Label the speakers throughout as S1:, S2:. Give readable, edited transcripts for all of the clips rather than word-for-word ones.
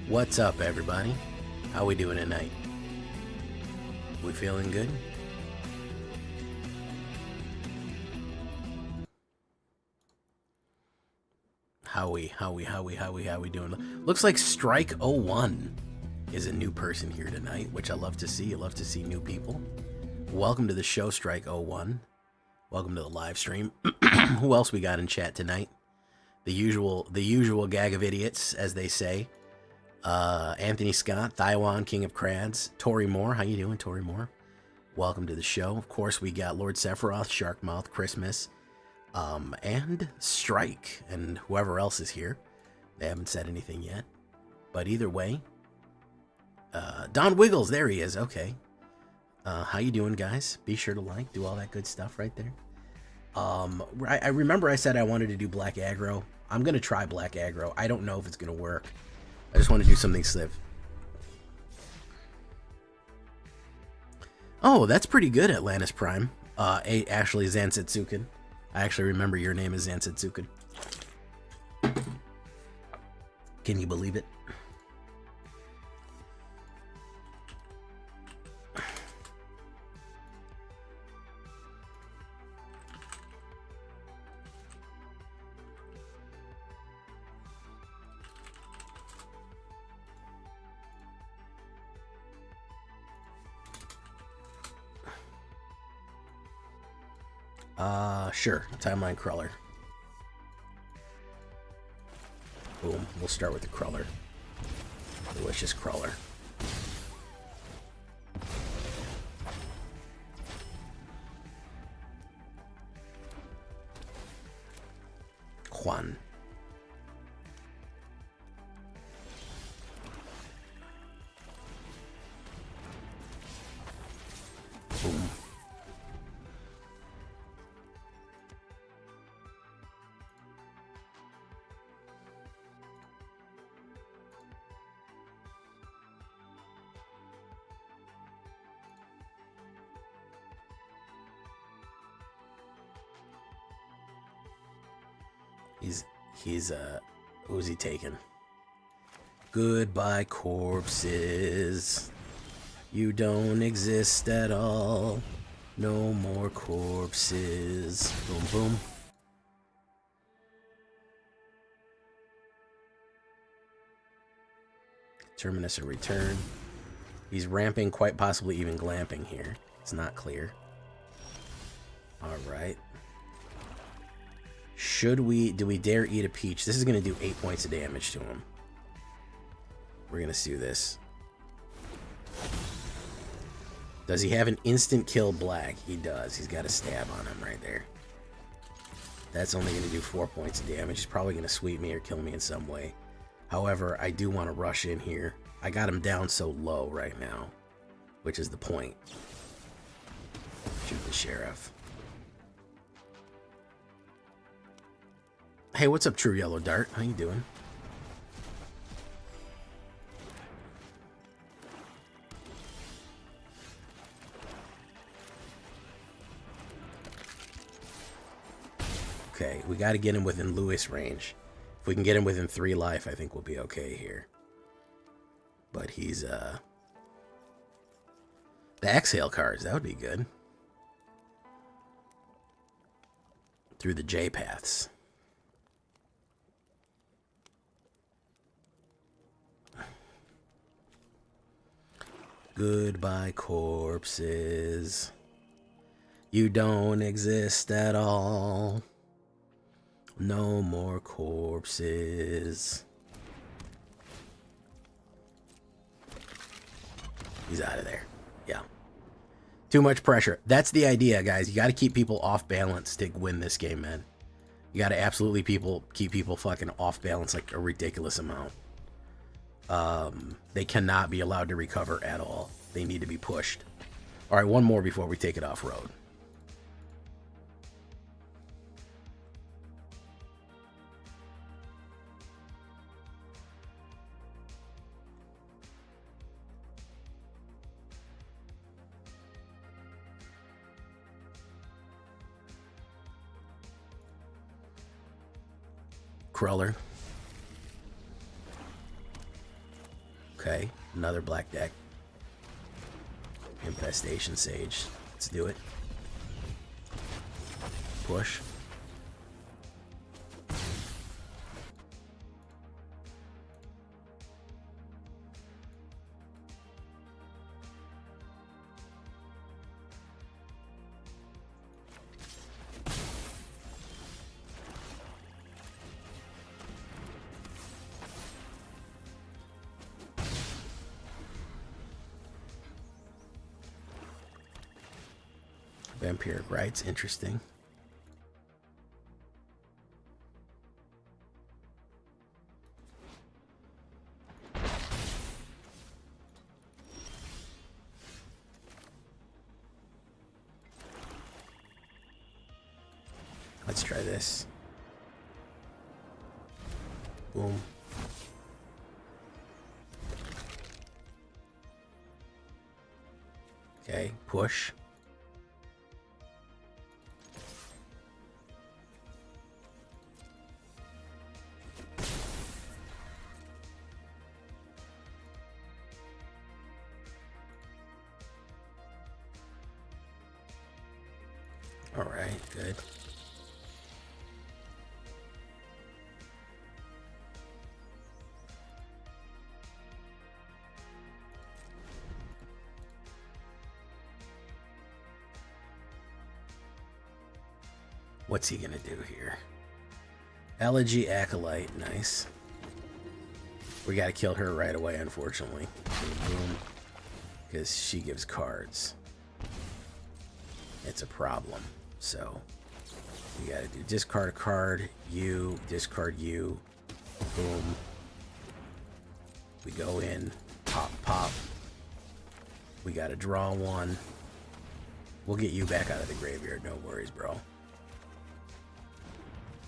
S1: What's up, everybody? How we doing tonight? We feeling good? How we doing? Looks like Strike01 is a new person here tonight, which I love to see. I love to see new people. Welcome to the show, Strike01. Welcome to the live stream. Who else we got in chat tonight? The usual gag of idiots, as they say. Anthony Scott, Taiwan, King of Crads, Tori Moore. How you doing, Tori Moore? Welcome to the show. Of course, we got Lord Sephiroth, Sharkmouth, Christmas, and Strike, and whoever else is here. They haven't said anything yet. But either way, Don Wiggles, there he is. Okay. How you doing, guys? Be sure to like, do all that good stuff right there. I remember I said I wanted to do Black Aggro. I'm going to try Black Aggro. I don't know if it's going to work. I just want to do something sliv. Oh, that's pretty good, Atlantis Prime. Actually, Zansetsuken. I actually remember your name is Zansetsuken. Can you believe it? Sure. Timeline crawler. Boom. We'll start with the crawler. Delicious crawler. Juan. Boom. Who's he taking? Goodbye, corpses. You don't exist at all. No more corpses. Boom, boom. Terminus and return. He's ramping, quite possibly even glamping here. It's not clear. Alright. Do we dare eat a peach? This is going to do 8 points of damage to him. We're going to do this. Does he have an instant kill black? He does. He's got a stab on him right there. That's only going to do 4 points of damage. He's probably going to sweep me or kill me in some way. However, I do want to rush in here. I got him down so low right now, which is the point. Shoot the sheriff. Hey, what's up, True Yellow Dart? How you doing? Okay, we got to get him within Lewis range. If we can get him within 3 life, I think we'll be okay here. But he's, the exhale cards, that would be good. Through the J paths. Goodbye, corpses. You don't exist at all. No more corpses. He's out of there. Yeah. Too much pressure. That's the idea, guys. You got to keep people off balance to win this game, man. You got to absolutely keep people fucking off balance like a ridiculous amount. They cannot be allowed to recover at all. They need to be pushed. All right, one more before we take it off-road. Crawler. Okay, another black deck. Infestation Sage. Let's do it. Push. Vampiric Rites, interesting. Let's try this. Boom. Okay, push. All right, good. What's he gonna do here? Elegy Acolyte, nice. We gotta kill her right away, unfortunately. Boom. Because she gives cards. It's a problem. So we gotta do discard a card, you, discard you, boom. We go in, pop, pop. We gotta draw one. We'll get you back out of the graveyard, no worries, bro.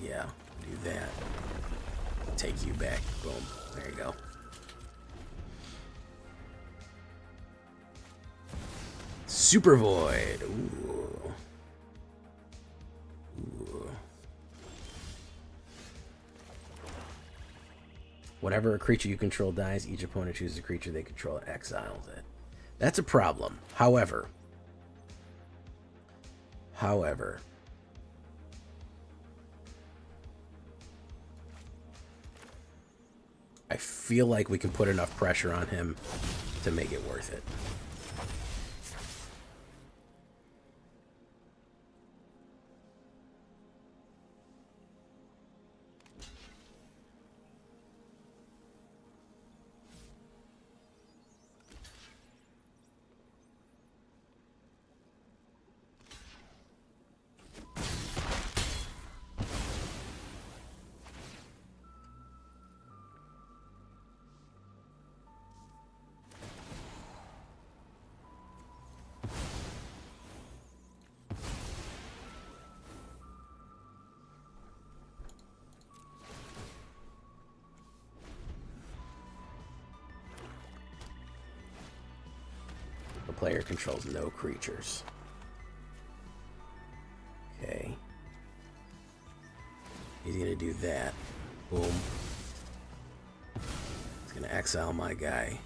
S1: Yeah, do that. Take you back, boom. There you go. Super Void. Ooh. Ooh. Whenever a creature you control dies, each opponent chooses a creature they control and exiles it. That's a problem. However, I feel like we can put enough pressure on him to make it worth it. The player controls no creatures. Okay. He's gonna do that. Boom. He's gonna exile my guy.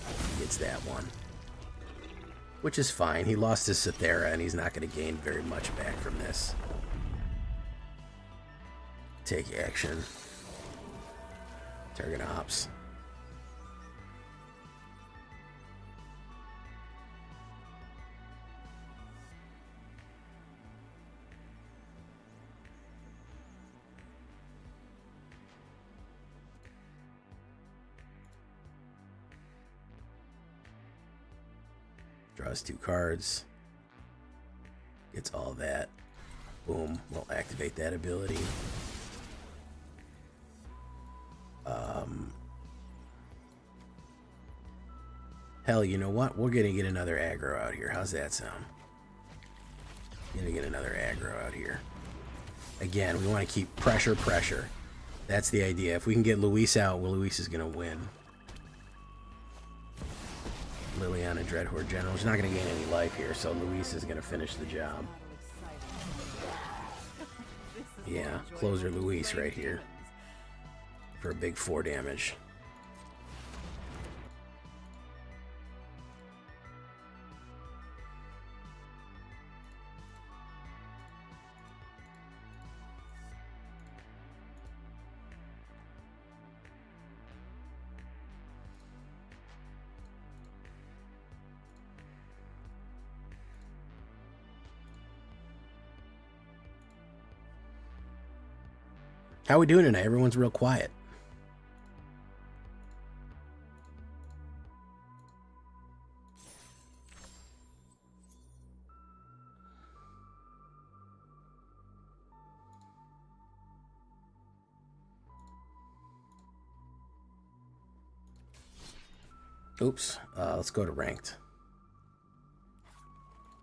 S1: He gets that one. Which is fine. He lost his Cythera and he's not gonna gain very much back from this. Take action. Target ops. Draws 2 cards. Gets all that. Boom. We'll activate that ability. Hell, you know what? We're gonna get another aggro out here. How's that sound? Gonna get another aggro out here. Again, we want to keep pressure. That's the idea. If we can get Luis out, well, Luis is gonna win. Liliana Dreadhorde General. She's not gonna gain any life here, so Luis is gonna finish the job. Yeah, closer Luis right here for a big 4 damage. How we doing tonight? Everyone's real quiet. Oops. Let's go to ranked.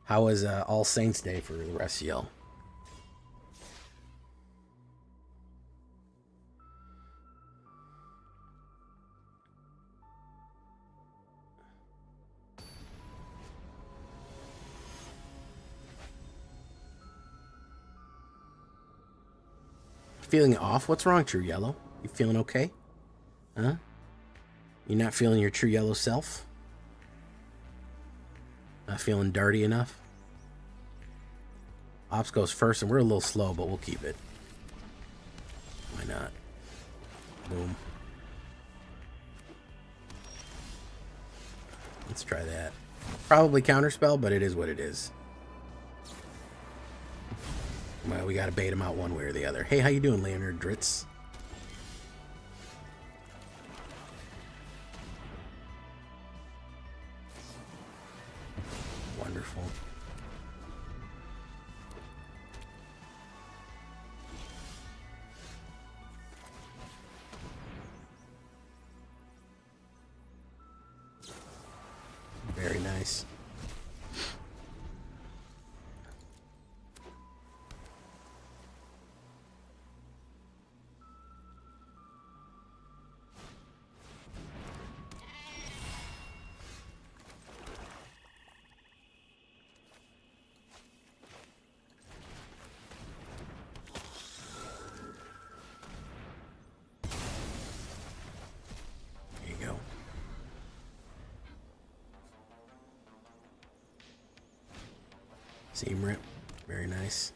S1: How was All Saints Day for the rest of y'all? Feeling off? What's wrong, True Yellow? You feeling okay? Huh? You not feeling your True Yellow self? Not feeling dirty enough? Ops goes first, and we're a little slow, but we'll keep it. Why not? Boom. Let's try that. Probably counterspell, but it is what it is. Well, we gotta bait him out one way or the other. Hey, how you doing, Leonard Dritz? Wonderful. Very nice. Seam rip. Very nice.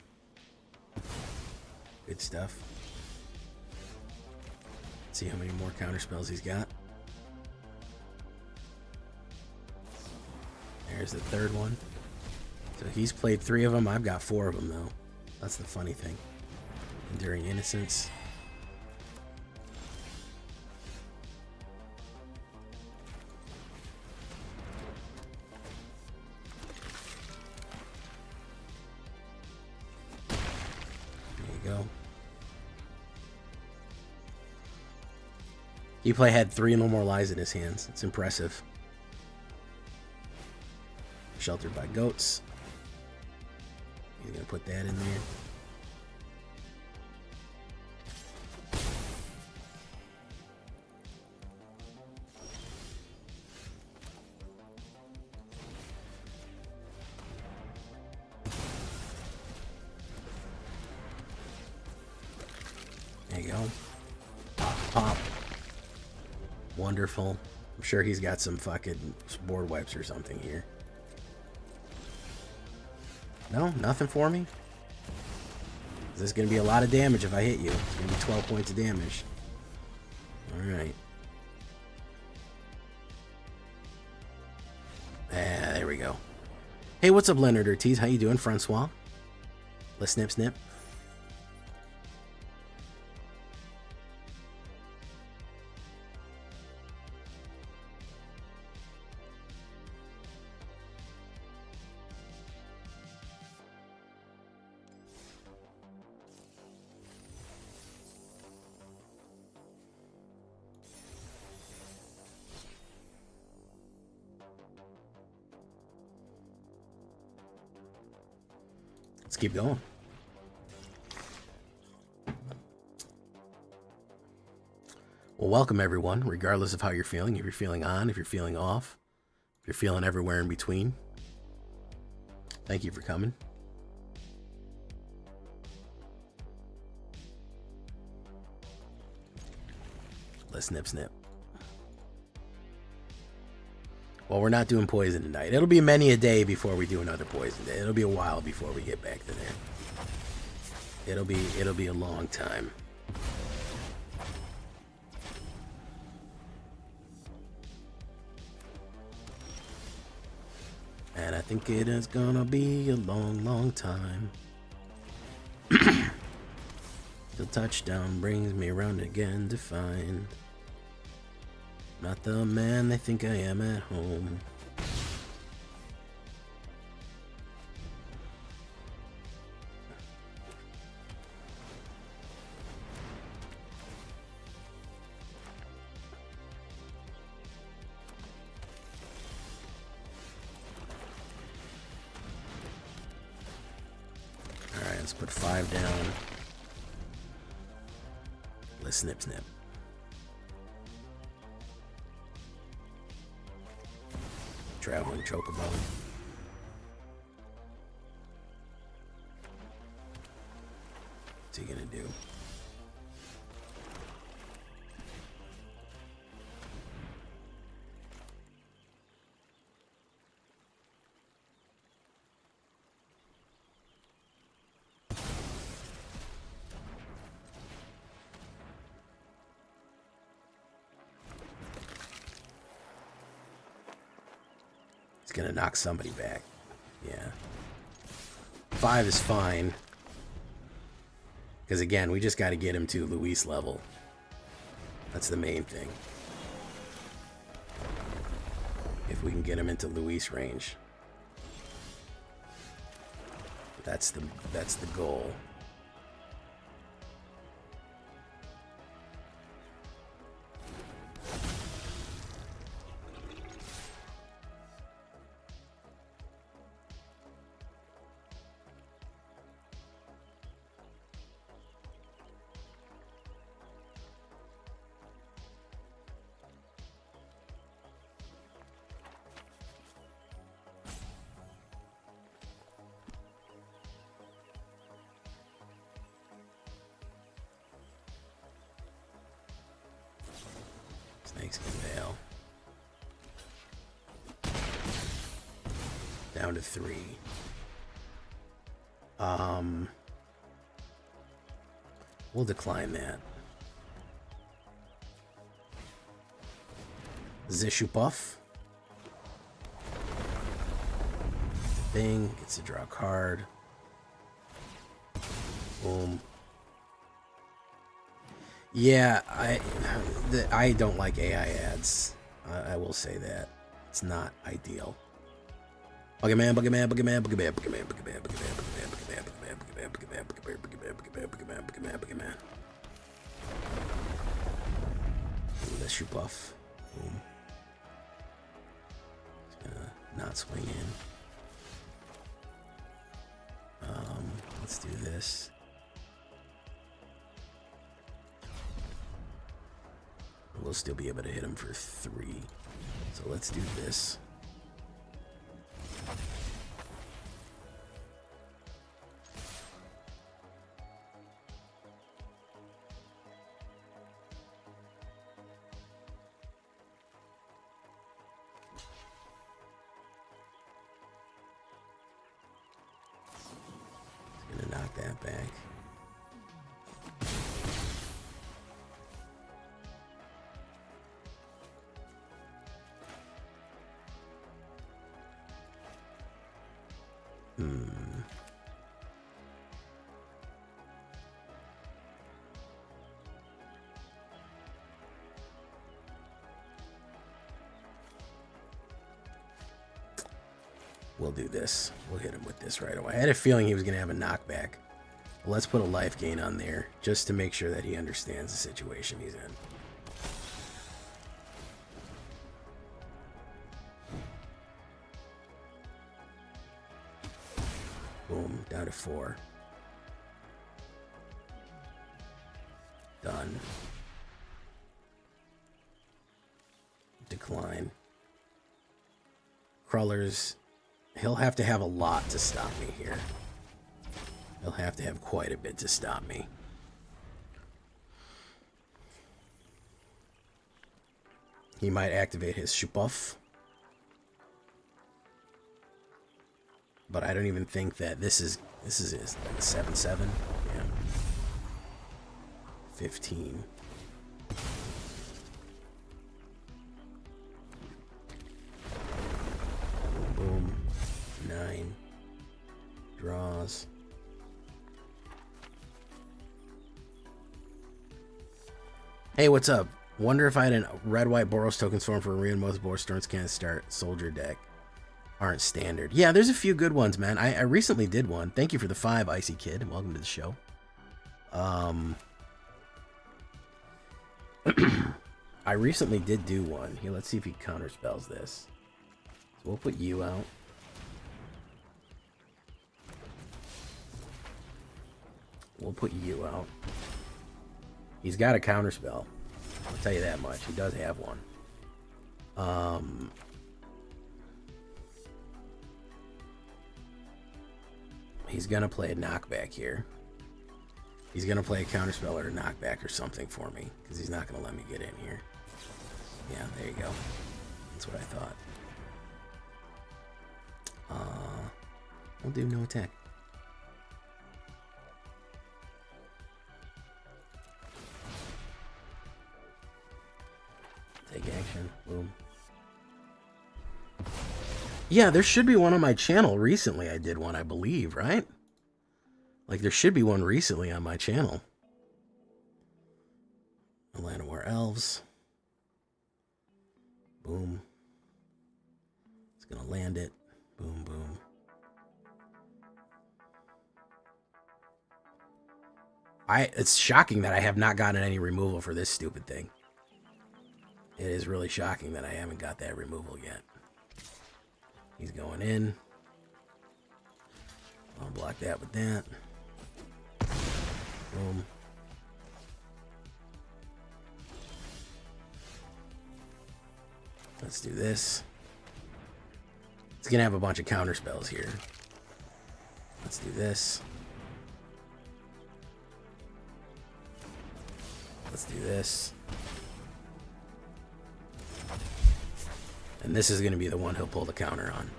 S1: Good stuff. Let's see how many more counter spells he's got. There's the third one. So he's played 3 of them. I've got 4 of them, though. That's the funny thing. Enduring Innocence. He had 3 no more lies in his hands. It's impressive. Sheltered by goats. He's gonna put that in there. There you go. Pop, pop. Wonderful. I'm sure he's got some fucking board wipes or something here. No, nothing for me. This is going to be a lot of damage if I hit you. It's going to be 12 points of damage. Alright. Ah, there we go. Hey, what's up, Leonard Ortiz? How you doing, Francois? Let's snip, snip. Let's keep going. Well, welcome everyone, regardless of how you're feeling. If you're feeling on, if you're feeling off, if you're feeling everywhere in between. Thank you for coming. Let's snip snip. Well, we're not doing poison tonight. It'll be many a day before we do another poison day. It'll be a while before we get back to there. It'll be a long time. And I think it is gonna be a long, long time. The touchdown brings me around again to find not the man they think I am at home. Alright, let's put 5 down. Let's snip snip. Traveling chocobo. What's he gonna do? Gonna knock somebody back. Yeah. 5 is fine. Because again, we just got to get him to Luis level. That's the main thing. If we can get him into Luis range. That's the goal. Snakeskin Veil. Down to 3. We'll decline that. Zishu Buff. Thing gets to draw a card. Boom. Yeah, I don't like AI ads. I will say that. It's not ideal. Buggerman, Buggerman, Buggerman, Buggerman, Buggerman, Buggerman, Buggerman, Buggerman, Buggerman, Buggerman, Buggerman, Buggerman, Buggerman, Buggerman, Buggerman, Buggerman, Buggerman. Let's shoot buff. Boom. Just gonna not swing in. Let's do this. We'll still be able to hit him for 3. So let's do this. Gonna knock that back. We'll do this. We'll hit him with this right away. I had a feeling he was going to have a knockback. But let's put a life gain on there just to make sure that he understands the situation he's in. Boom. Down to 4. Done. Decline. Crawlers. He'll have to have a lot to stop me here. He'll have to have quite a bit to stop me. He might activate his Shupuff. But I don't even think that this is his like 7/7. Yeah. 15. Boom. 9. Draws. Hey, what's up? Wonder if I had a red-white Boros token storm for Arena. Most Boros storms can't start soldier deck. Aren't standard. Yeah, there's a few good ones, man. I recently did one. Thank you for the 5, Icy Kid, and welcome to the show. I recently did do one. Here, let's see if he counterspells this. So we'll put you out. We'll put you out. He's got a counterspell. I'll tell you that much. He does have one. He's gonna play a knockback here. He's gonna play a counterspell or a knockback or something for me, because he's not gonna let me get in here. Yeah, there you go. That's what I thought. We'll do no attack. Take action. Boom. Yeah, there should be one on my channel recently. I did one, I believe, right? Like, there should be one recently on my channel. Atlanta War Elves. Boom. It's gonna land it. Boom, boom. It's shocking that I have not gotten any removal for this stupid thing. It is really shocking that I haven't got that removal yet. He's going in. I'll block that with that. Boom. Let's do this. It's gonna have a bunch of counter spells here. Let's do this. Let's do this. And this is going to be the one he'll pull the counter on.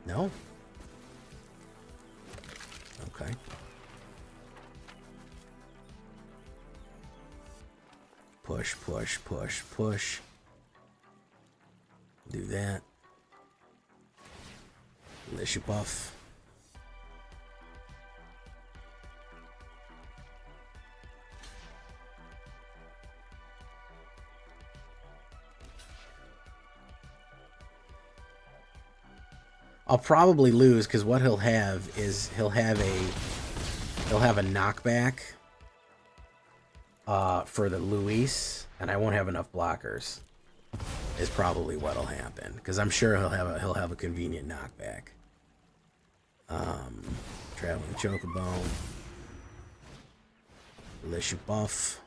S1: No? Okay. Push, push, push, push. Do that. Let you buff. I'll probably lose because what he'll have is he'll have a knockback for the Luis, and I won't have enough blockers. Is probably what'll happen because I'm sure he'll have a convenient knockback. Traveling Chocobo, Lishu buff.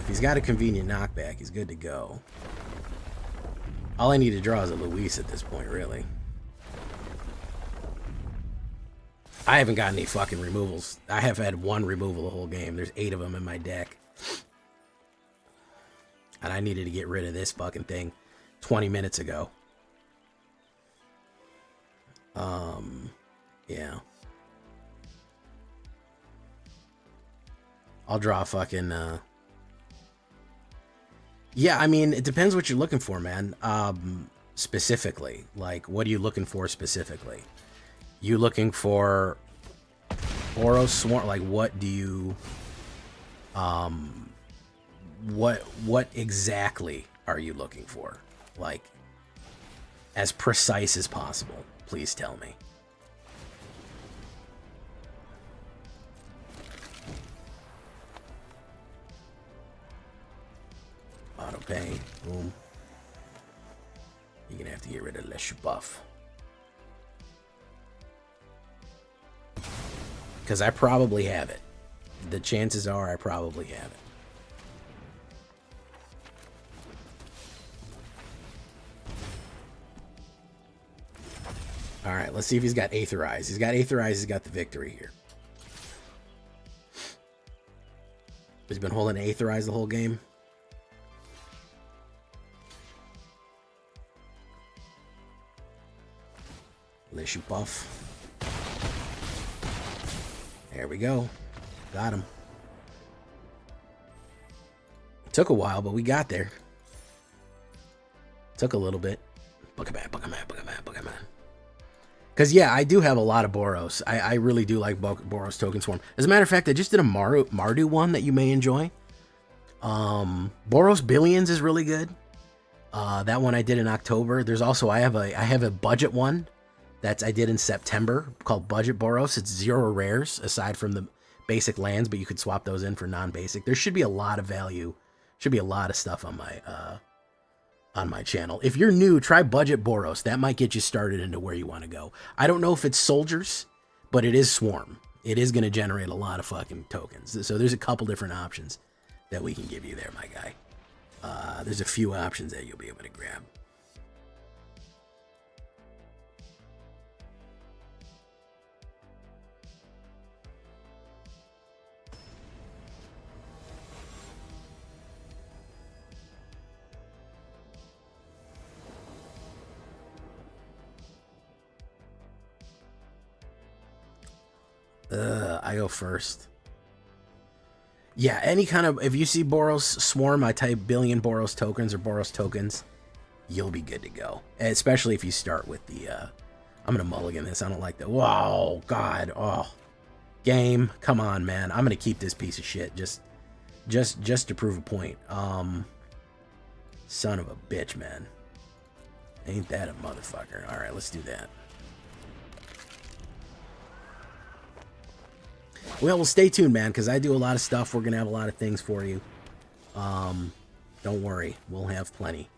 S1: If he's got a convenient knockback, he's good to go. All I need to draw is a Luis at this point, really. I haven't got any fucking removals. I have had one removal the whole game. There's 8 of them in my deck. And I needed to get rid of this fucking thing 20 minutes ago. Yeah. I'll draw fucking, yeah, I mean, it depends what you're looking for, man. Specifically. Like, what are you looking for specifically? You looking for Boros Swarm? Like, what do you... What exactly are you looking for? Like, as precise as possible. Please tell me. Auto pay. Boom. You're gonna have to get rid of less buff. Because I probably have it. The chances are I probably have it. Alright, let's see if he's got Aetherize. He's got Aetherize, he's got the victory here. He's been holding Aetherize the whole game. Issue buff. There we go. Got him. Took a while, but we got there. Took a little bit. Book him out, book him out, book him out, book him out. Because, yeah, I do have a lot of Boros. I really do like Boros Token Swarm. As a matter of fact, I just did a Mardu one that you may enjoy. Boros Billions is really good. That one I did in October. There's also, I have a budget one that I did in September called Budget Boros. It's 0 rares aside from the basic lands, but you could swap those in for non-basic. There should be a lot of value. Should be a lot of stuff on my channel. If you're new, try Budget Boros. That might get you started into where you want to go. I don't know if it's soldiers, but it is Swarm. It is going to generate a lot of fucking tokens. So there's a couple different options that we can give you there, my guy. There's a few options that you'll be able to grab. I go first. Yeah, any kind of, if you see Boros Swarm, I type billion Boros tokens or Boros tokens, you'll be good to go. Especially if you start with the, I'm going to mulligan this. I don't like that. Whoa, God. Oh, game. Come on, man. I'm going to keep this piece of shit just to prove a point. Son of a bitch, man. Ain't that a motherfucker. All right, let's do that. Well, stay tuned, man, because I do a lot of stuff. We're going to have a lot of things for you. Don't worry. We'll have plenty.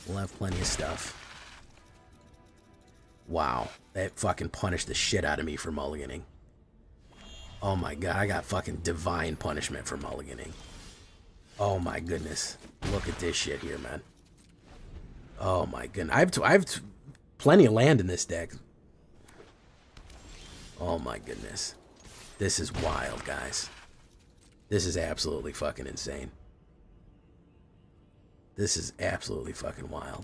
S1: We'll have plenty of stuff. Wow. That fucking punished the shit out of me for mulliganing. Oh, my God. I got fucking divine punishment for mulliganing. Oh, my goodness. Look at this shit here, man. Oh, my goodness. I have plenty of land in this deck. Oh, my goodness. This is wild, guys. This is absolutely fucking insane. This is absolutely fucking wild.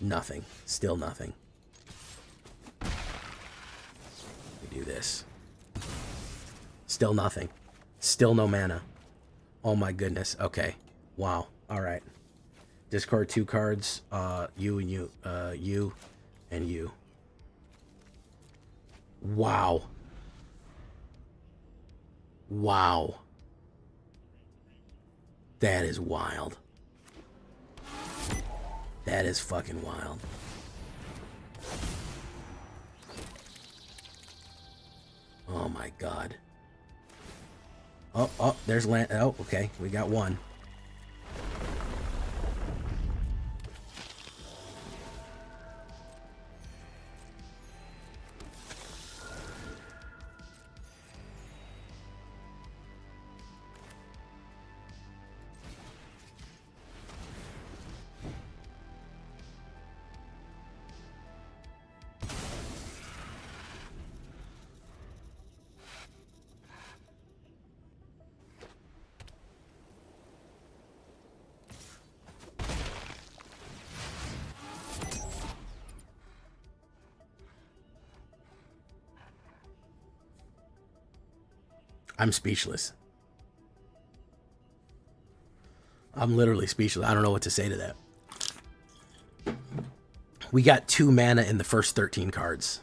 S1: Nothing. Still nothing. We do this. Still nothing. Still no mana. Oh my goodness. Okay. Wow. Alright. Discard 2 cards. You and you. You and you. Wow. Wow. That is wild. That is fucking wild. Oh my God. Oh, there's land. Oh, okay. We got one. I'm speechless. I'm literally speechless. I don't know what to say to that. We got 2 mana in the first 13 cards.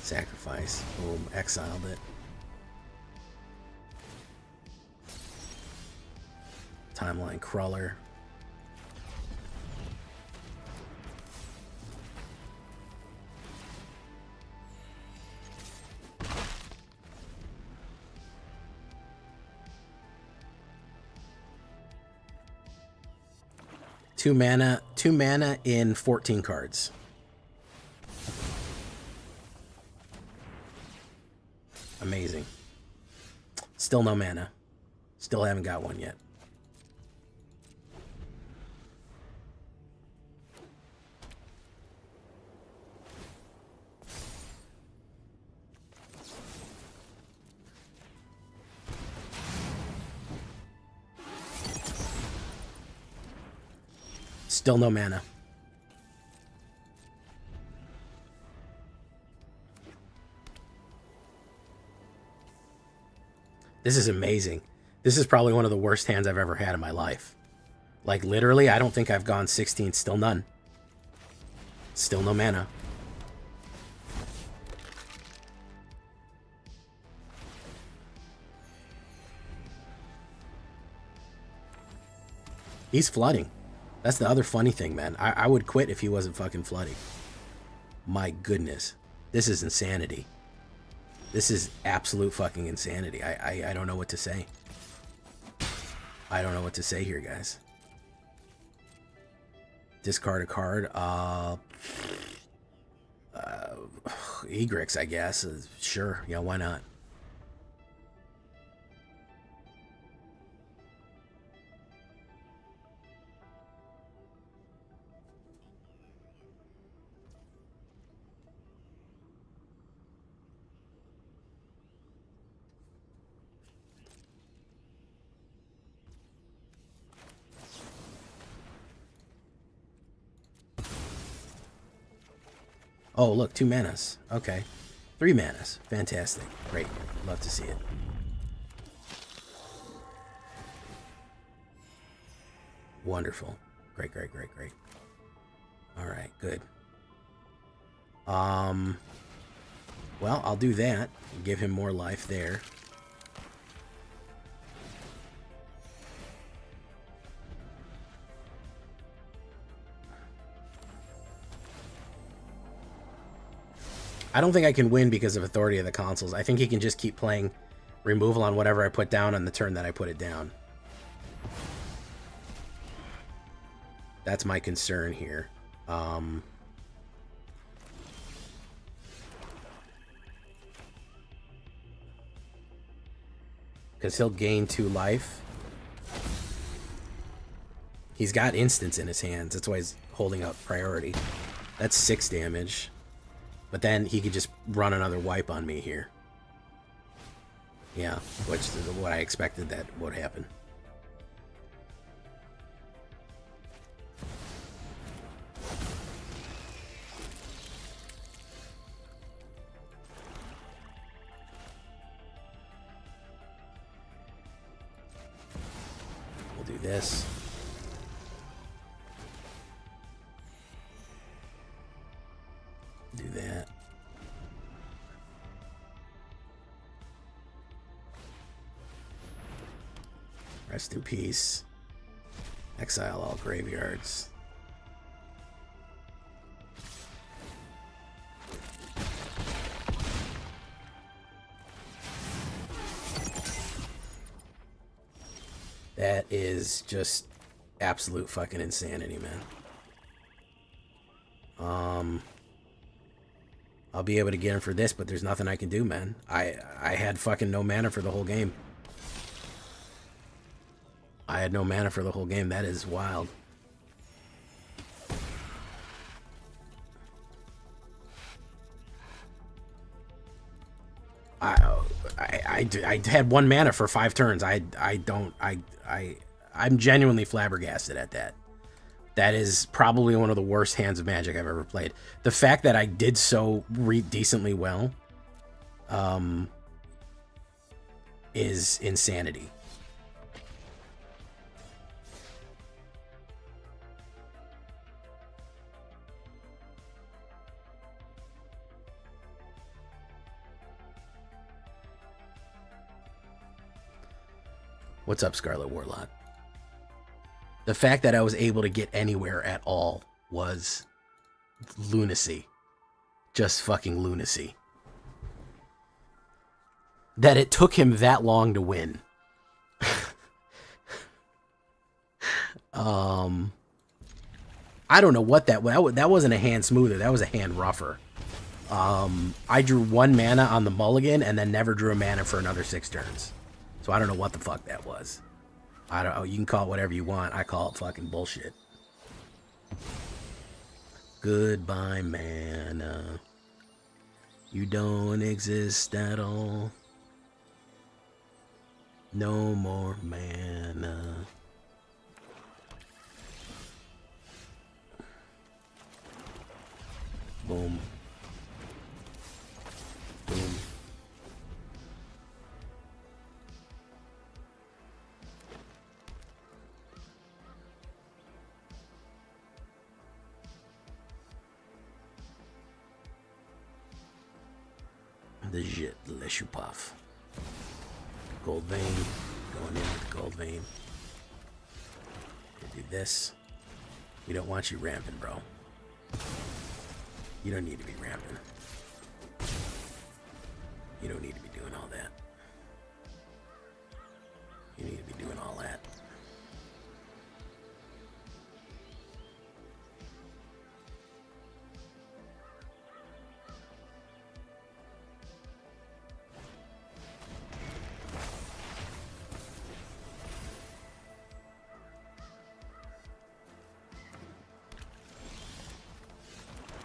S1: Sacrifice. Boom. Exiled it. Timeline Crawler. Two mana in 14 cards. Amazing. Still no mana. Still haven't got one yet. Still no mana. This is amazing. This is probably one of the worst hands I've ever had in my life. Like, literally, I don't think I've gone 16. Still none. Still no mana. He's flooding. That's the other funny thing, man. I would quit if he wasn't fucking flooding. My goodness. This is insanity. This is absolute fucking insanity. I don't know what to say. I don't know what to say here, guys. Discard a card. Egrix, I guess. Sure. Yeah, why not? Oh, look, 2 manas. Okay. 3 manas. Fantastic. Great. Love to see it. Wonderful. Great, great, great, great. Alright, good. Well, I'll do that. Give him more life there. I don't think I can win because of Authority of the Consuls. I think he can just keep playing removal on whatever I put down on the turn that I put it down. That's my concern here. Because he'll gain 2 life. He's got instants in his hands. That's why he's holding up priority. That's 6 damage. But then he could just run another wipe on me here. Yeah, which is what I expected that would happen. We'll do this. Do that. Rest in peace. Exile all graveyards. That is just absolute fucking insanity, man. I'll be able to get him for this, but there's nothing I can do, man. I had fucking no mana for the whole game. I had no mana for the whole game. That is wild. I had 1 mana for 5 turns. I'm genuinely flabbergasted at that. That is probably one of the worst hands of Magic I've ever played. The fact that I did so decently well is insanity. What's up, Scarlet Warlock? The fact that I was able to get anywhere at all was lunacy. Just fucking lunacy. That it took him that long to win. I don't know what that wasn't a hand smoother. That was a hand rougher. I drew 1 mana on the mulligan and then never drew a mana for another 6 turns. So I don't know what the fuck that was. I don't know. You can call it whatever you want. I call it fucking bullshit. Goodbye, mana. You don't exist at all. No more mana. Boom. Boom. The shit, let you puff. Gold vein, going in with the gold vein. Do this. We don't want you ramping, bro. You don't need to be ramping. You don't need to be doing all that. You need to be doing all that.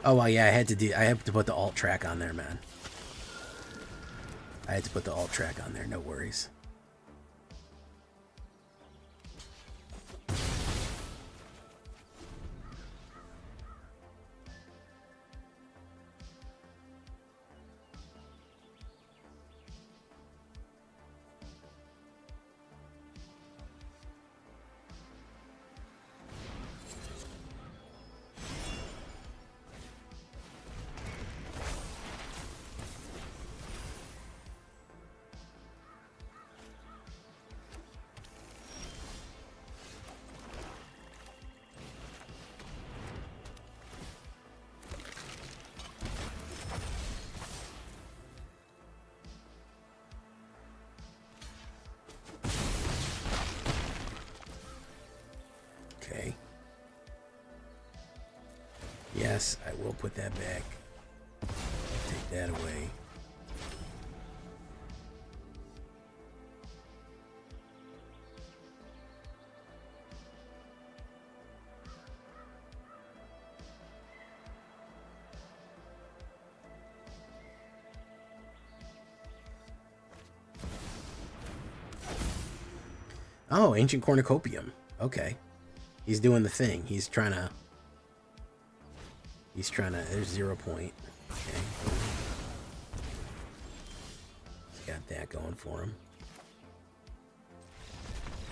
S1: Oh, well, yeah, I had to put the alt track on there, man. I had to put the alt track on there, no worries. Okay. Yes, I will put that back. Take that away. Oh, Ancient Cornucopium. Okay. He's doing the thing. He's trying to... There's 0 point. Okay. He's got that going for him.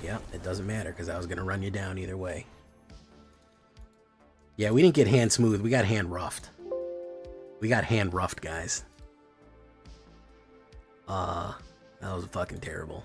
S1: Yeah, it doesn't matter because I was going to run you down either way. Yeah, we didn't get hand smooth. We got hand roughed. We got hand roughed, guys. That was fucking terrible.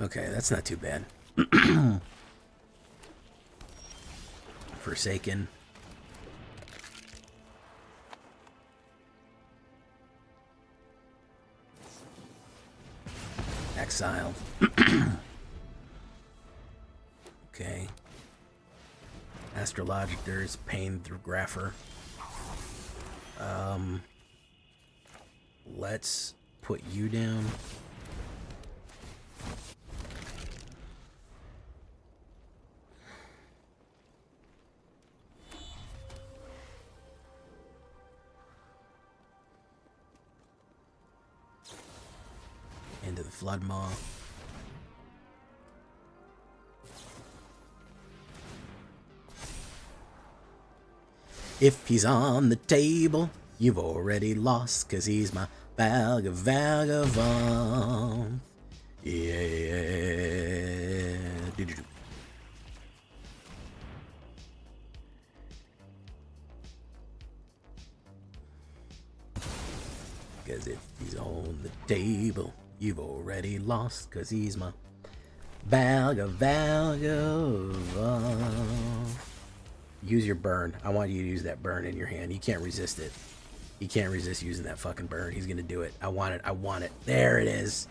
S1: Okay, that's not too bad. Forsaken. Exiled. Okay. Astrologic, there's Pain through Grapher. Let's put you down. Into the Flood Maw. If he's on the table, you've already lost, 'cause he's my vagabond. Yeah. Do-do-do. Cause if he's on the table, you've already lost. Cause he's my Valga. Use your burn. I want you to use that burn in your hand. He can't resist it. He can't resist using that fucking burn. He's gonna do it. I want it. I want it. There it is.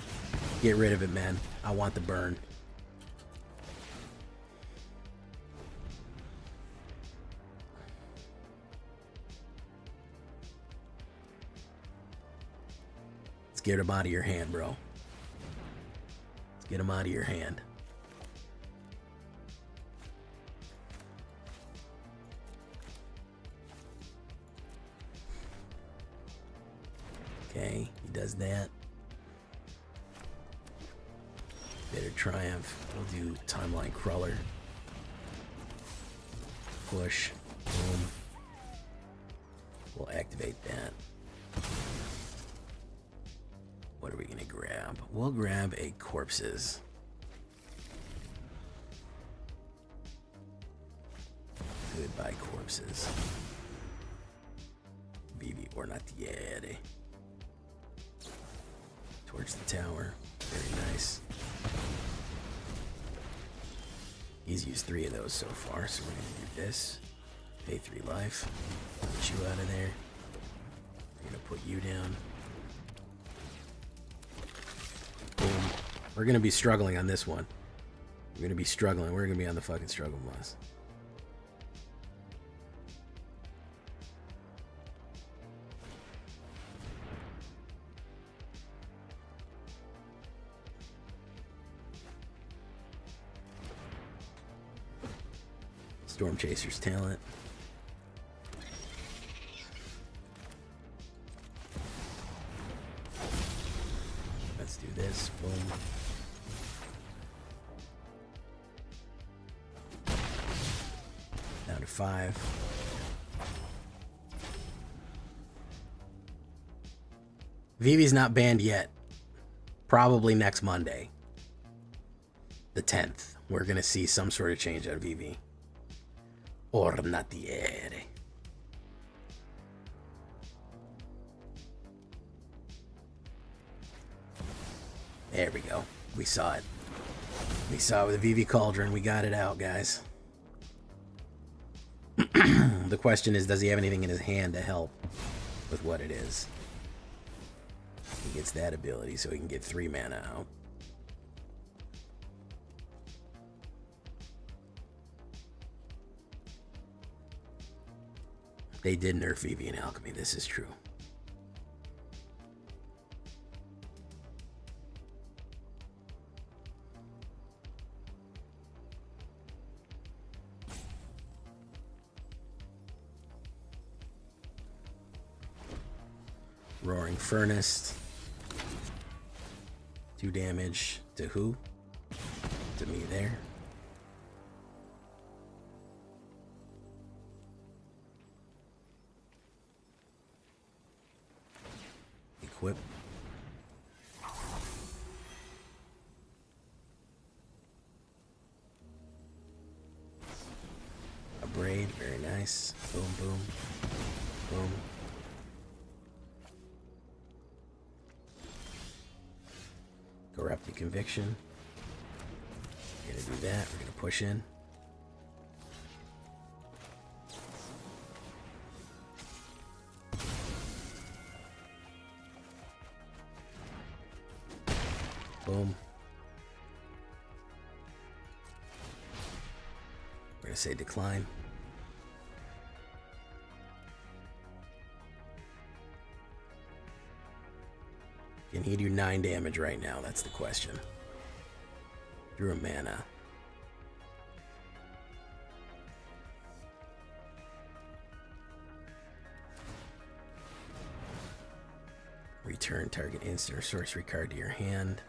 S1: Get rid of it, man. I want the burn. Let's get him out of your hand, bro. Let's get him out of your hand. Okay, he does that. Bitter Triumph. We'll do Timeline Crawler. Push. Boom. We'll activate that. What are we gonna grab? We'll grab a Corpses. Goodbye, Corpses. Vivi Ornatiere. Towards the tower. Very nice. He's used 3 of those so far, so we're gonna do this. Pay 3 life. Get you out of there. We're gonna put you down. Boom. We're gonna be struggling on this one. We're gonna be struggling. We're gonna be on the fucking struggle bus. Storm Chaser's talent. Let's do this. Boom. Down to 5. Vivi's not banned yet. Probably next Monday. The 10th. We're going to see some sort of change out of Vivi. Ornatiere. There we go. We saw it. We saw it with the Vivi Cauldron. We got it out, guys. The question is, does he have anything in his hand to help with what it is? He gets that ability so he can get 3 mana out. They did nerf Vivi in Alchemy, this is true. Roaring Furnace. 2 damage to who? To me there. Equip. A braid, very nice. Boom, boom, boom. Corrupted Conviction. We're gonna do that. We're gonna push in. Boom. We're gonna say decline. Can he do 9 damage right now? That's the question. Drew a mana. Return target instant or sorcery card to your hand.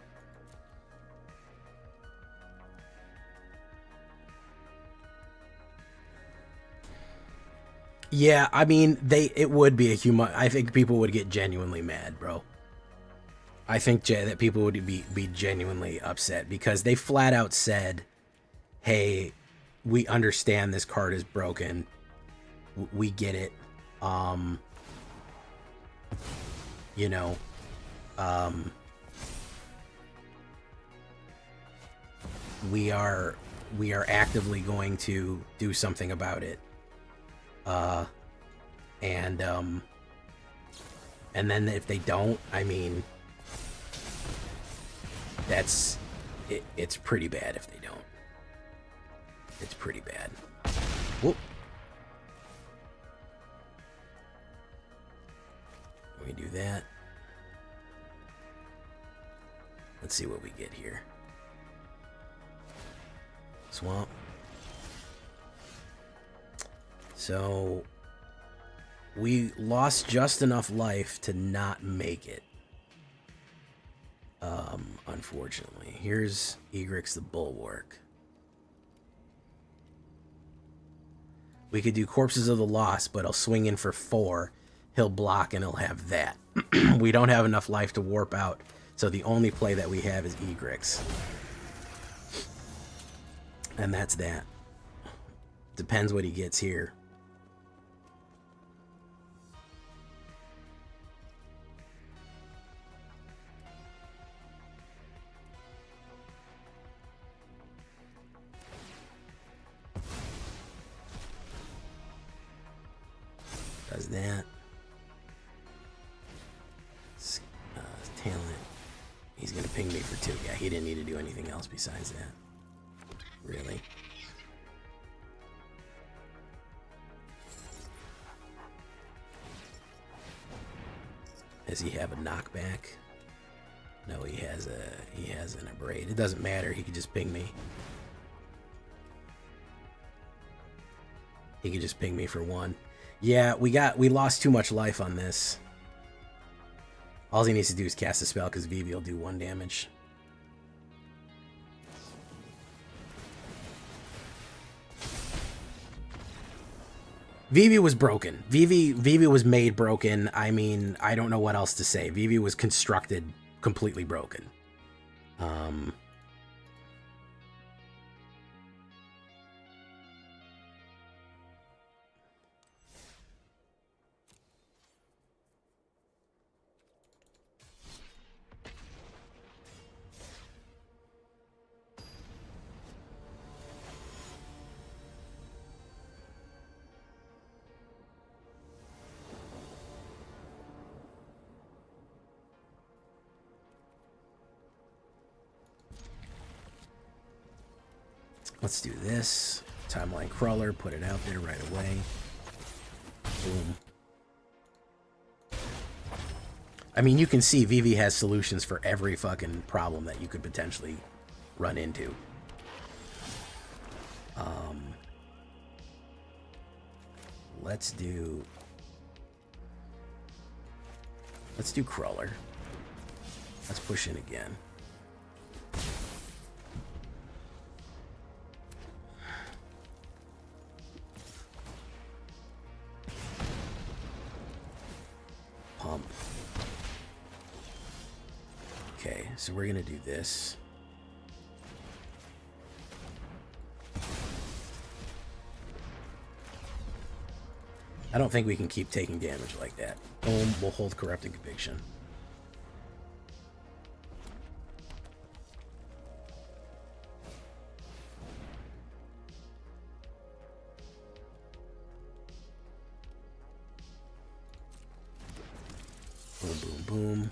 S1: Yeah, I mean, it would be a human. I think people would get genuinely mad, bro. I think that people would be genuinely upset because they flat out said, hey, we understand this card is broken. We get it. You know, we are actively going to do something about it. And then if they don't, I mean, it's pretty bad if they don't. It's pretty bad. Whoop. Let me do that. Let's see what we get here. Swamp. So we lost just enough life to not make it. Unfortunately. Here's Egrix the Bulwark. We could do Corpses of the Lost, but I'll swing in for 4. He'll block and he'll have that. We don't have enough life to warp out, so the only play that we have is Egrix. And that's that. Depends what he gets here. Does that. Talent. He's going to ping me for 2. Yeah, he didn't need to do anything else besides that. Really? Does he have a knockback? No, he has an abrade. It doesn't matter. He could just ping me. He could just ping me for 1. Yeah, we lost too much life on this. All he needs to do is cast a spell because Vivi will do 1 damage. Vivi was broken. Vivi was made broken. I mean, I don't know what else to say. Vivi was constructed completely broken. Let's do this. Timeline Crawler, put it out there right away. Boom. I mean, you can see Vivi has solutions for every fucking problem that you could potentially run into. Let's do Crawler. Let's push in again. Pump. Okay, so we're gonna do this. I don't think we can keep taking damage like that. Boom, we'll hold Corrupting Conviction. Boom, boom, boom.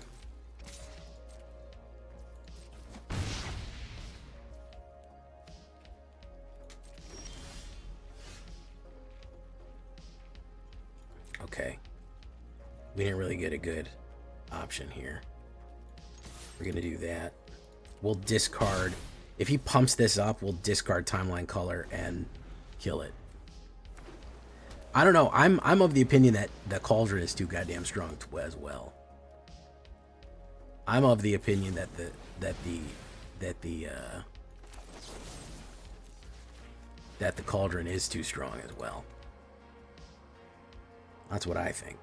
S1: Okay. We didn't really get a good option here. We're going to do that. We'll discard. If he pumps this up, we'll discard Timeline Color and kill it. I don't know. I'm of the opinion that the Cauldron is too goddamn strong as well. I'm of the opinion that the Cauldron is too strong as well. That's what I think.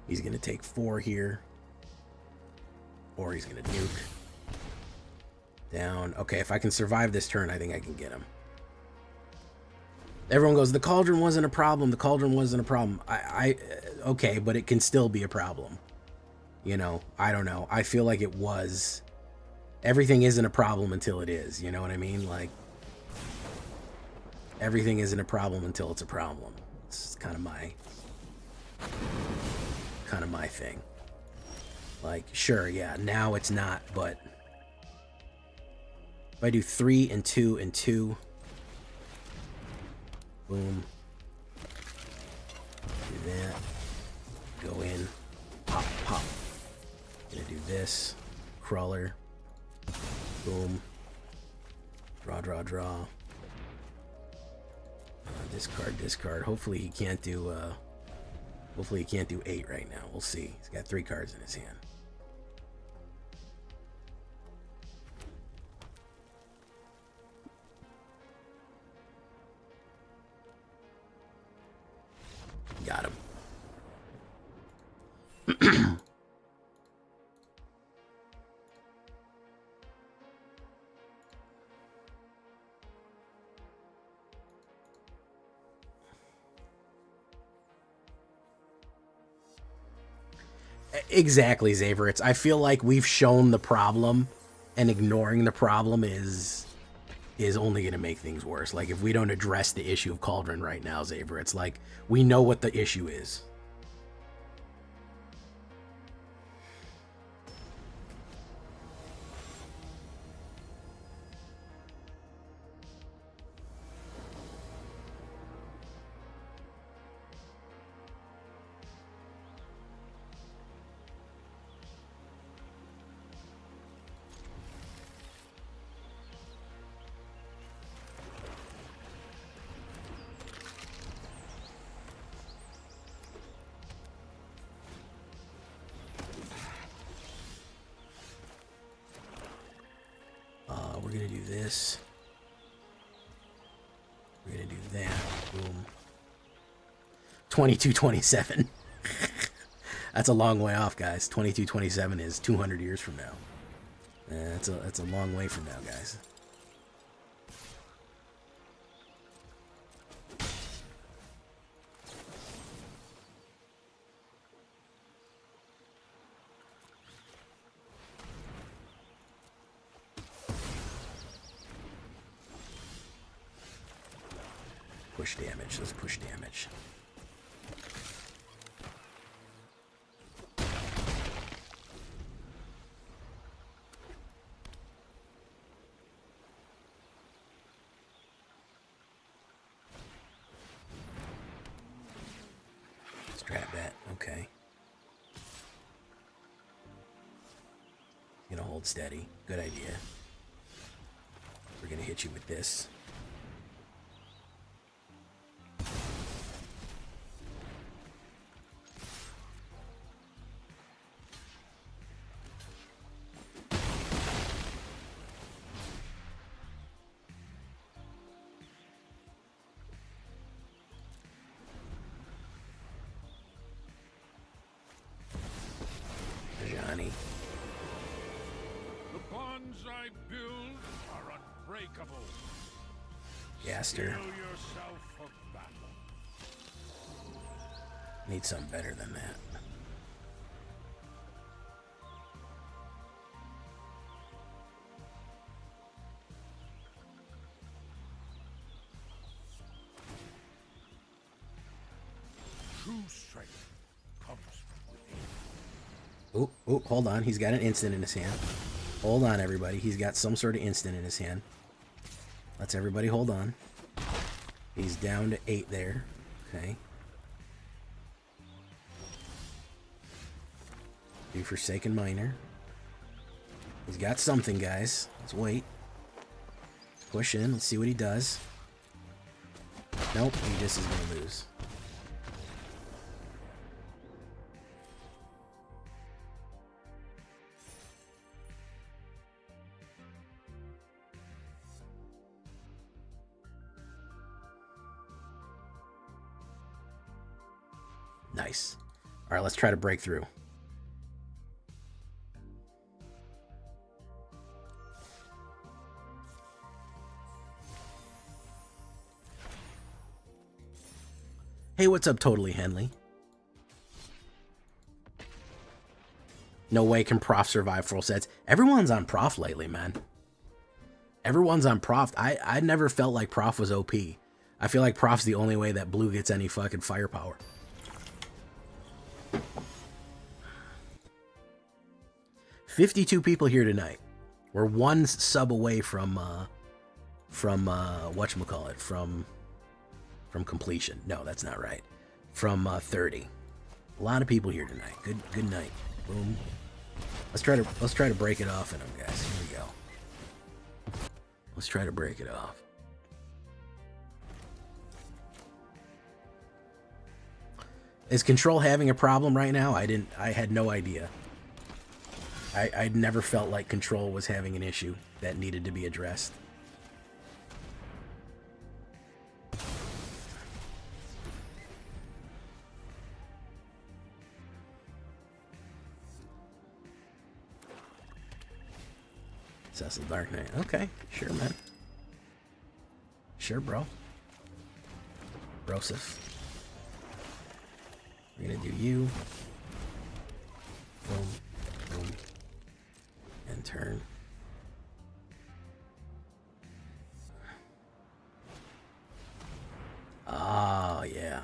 S1: He's going to take 4 here. Or he's going to nuke. Down. Okay, if I can survive this turn, I think I can get him. Everyone goes, the cauldron wasn't a problem. The cauldron wasn't a problem. Okay, but it can still be a problem. You know, I don't know. I feel like it was. Everything isn't a problem until it is. You know what I mean? Like, everything isn't a problem until it's a problem. It's kind of my thing. Like, sure, yeah, now it's not, but if I do 3 and 2 and 2, boom, do that, go in, pop, pop. Gonna do this, crawler, boom, draw, draw, draw. Discard, discard. Hopefully he can't do 8 right now. We'll see. He's got 3 cards in his hand. Got him. Exactly, Xaver. I feel like we've shown the problem, and ignoring the problem is only going to make things worse. Like, if we don't address the issue of Cauldron right now, Xaver, it's like we know what the issue is. We're going to do this. We're going to do that. Boom. 2227. That's a long way off, guys. 2227 is 200 years from now. That's a long way from now, guys. Push damage. Let's push damage. Strap that. Okay. Gonna hold steady. Good idea. We're gonna hit you with this. Gaster. Need something better than that.
S2: True strength comes within.
S1: Oh, hold on. He's got an instant in his hand. Hold on, everybody. He's got some sort of instant in his hand. Let's everybody hold on. He's down to 8 there. Okay. Do Forsaken Miner. He's got something, guys. Let's wait. Push in. Let's see what he does. Nope, he just is going to lose. Nice. All right, let's try to break through. Hey, what's up, Totally Henley? No way can Prof survive full sets. Everyone's on Prof lately, man. Everyone's on Prof. I never felt like Prof was OP. I feel like Prof's the only way that blue gets any fucking firepower. $52 people here tonight. We're one sub away from whatchamacallit, from completion. No, that's not right. From 30. A lot of people here tonight. Good night. Boom. Let's try to break it off in them, guys. Here we go. Let's try to break it off. Is Control having a problem right now? I had no idea. I'd never felt like Control was having an issue that needed to be addressed. Cecil Dark Knight. Okay, sure, man. Sure, bro. Broseph. We're gonna do you. Boom, boom. And turn. Oh, yeah.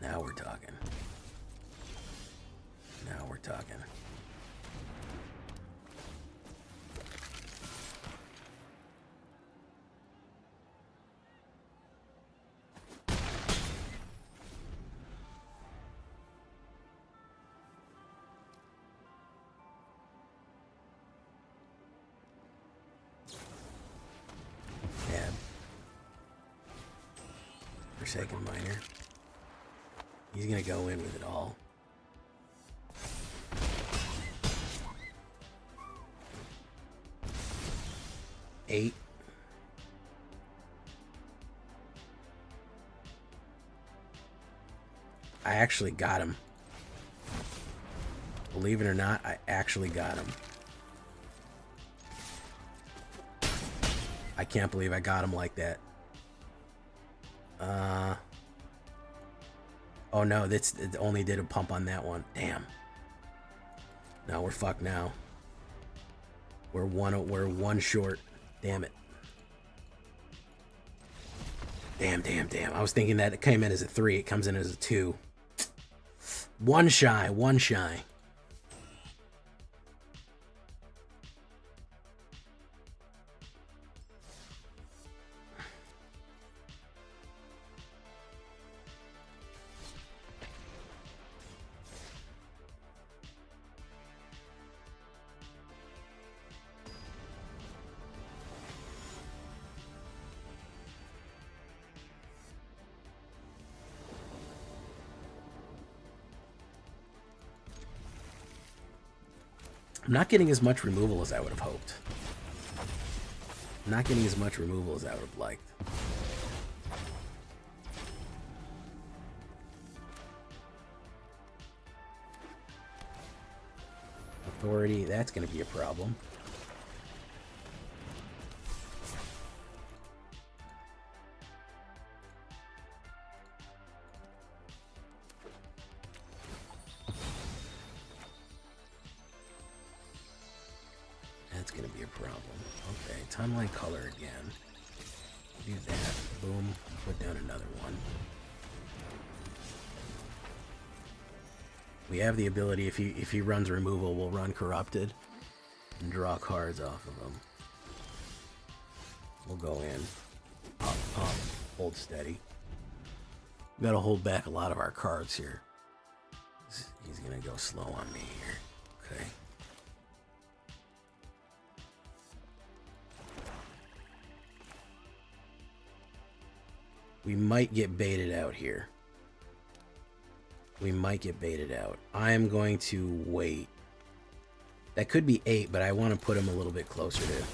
S1: Now we're talking. Now we're talking. Tab. Forsaken Miner. He's gonna go in with it all. Eight. I actually got him. Believe it or not, I actually got him. I can't believe I got him like that. Oh no, it only did a pump on that one. Damn. No, we're fucked now. We're one short. Damn it. Damn. I was thinking that it came in as a 3. It comes in as a 2. One shy. I'm not getting as much removal as I would have hoped. I'm not getting as much removal as I would have liked. Authority, that's going to be a problem. That's going to be a problem. Okay, timeline color again. Do that. Boom. Put down another one. We have the ability, if he runs removal, we'll run Corrupted and draw cards off of him. We'll go in. Up, hold steady. We gotta hold back a lot of our cards here. He's gonna go slow on me here. Okay. We might get baited out here. We might get baited out. I'm going to wait. That could be 8, but I want to put him a little bit closer to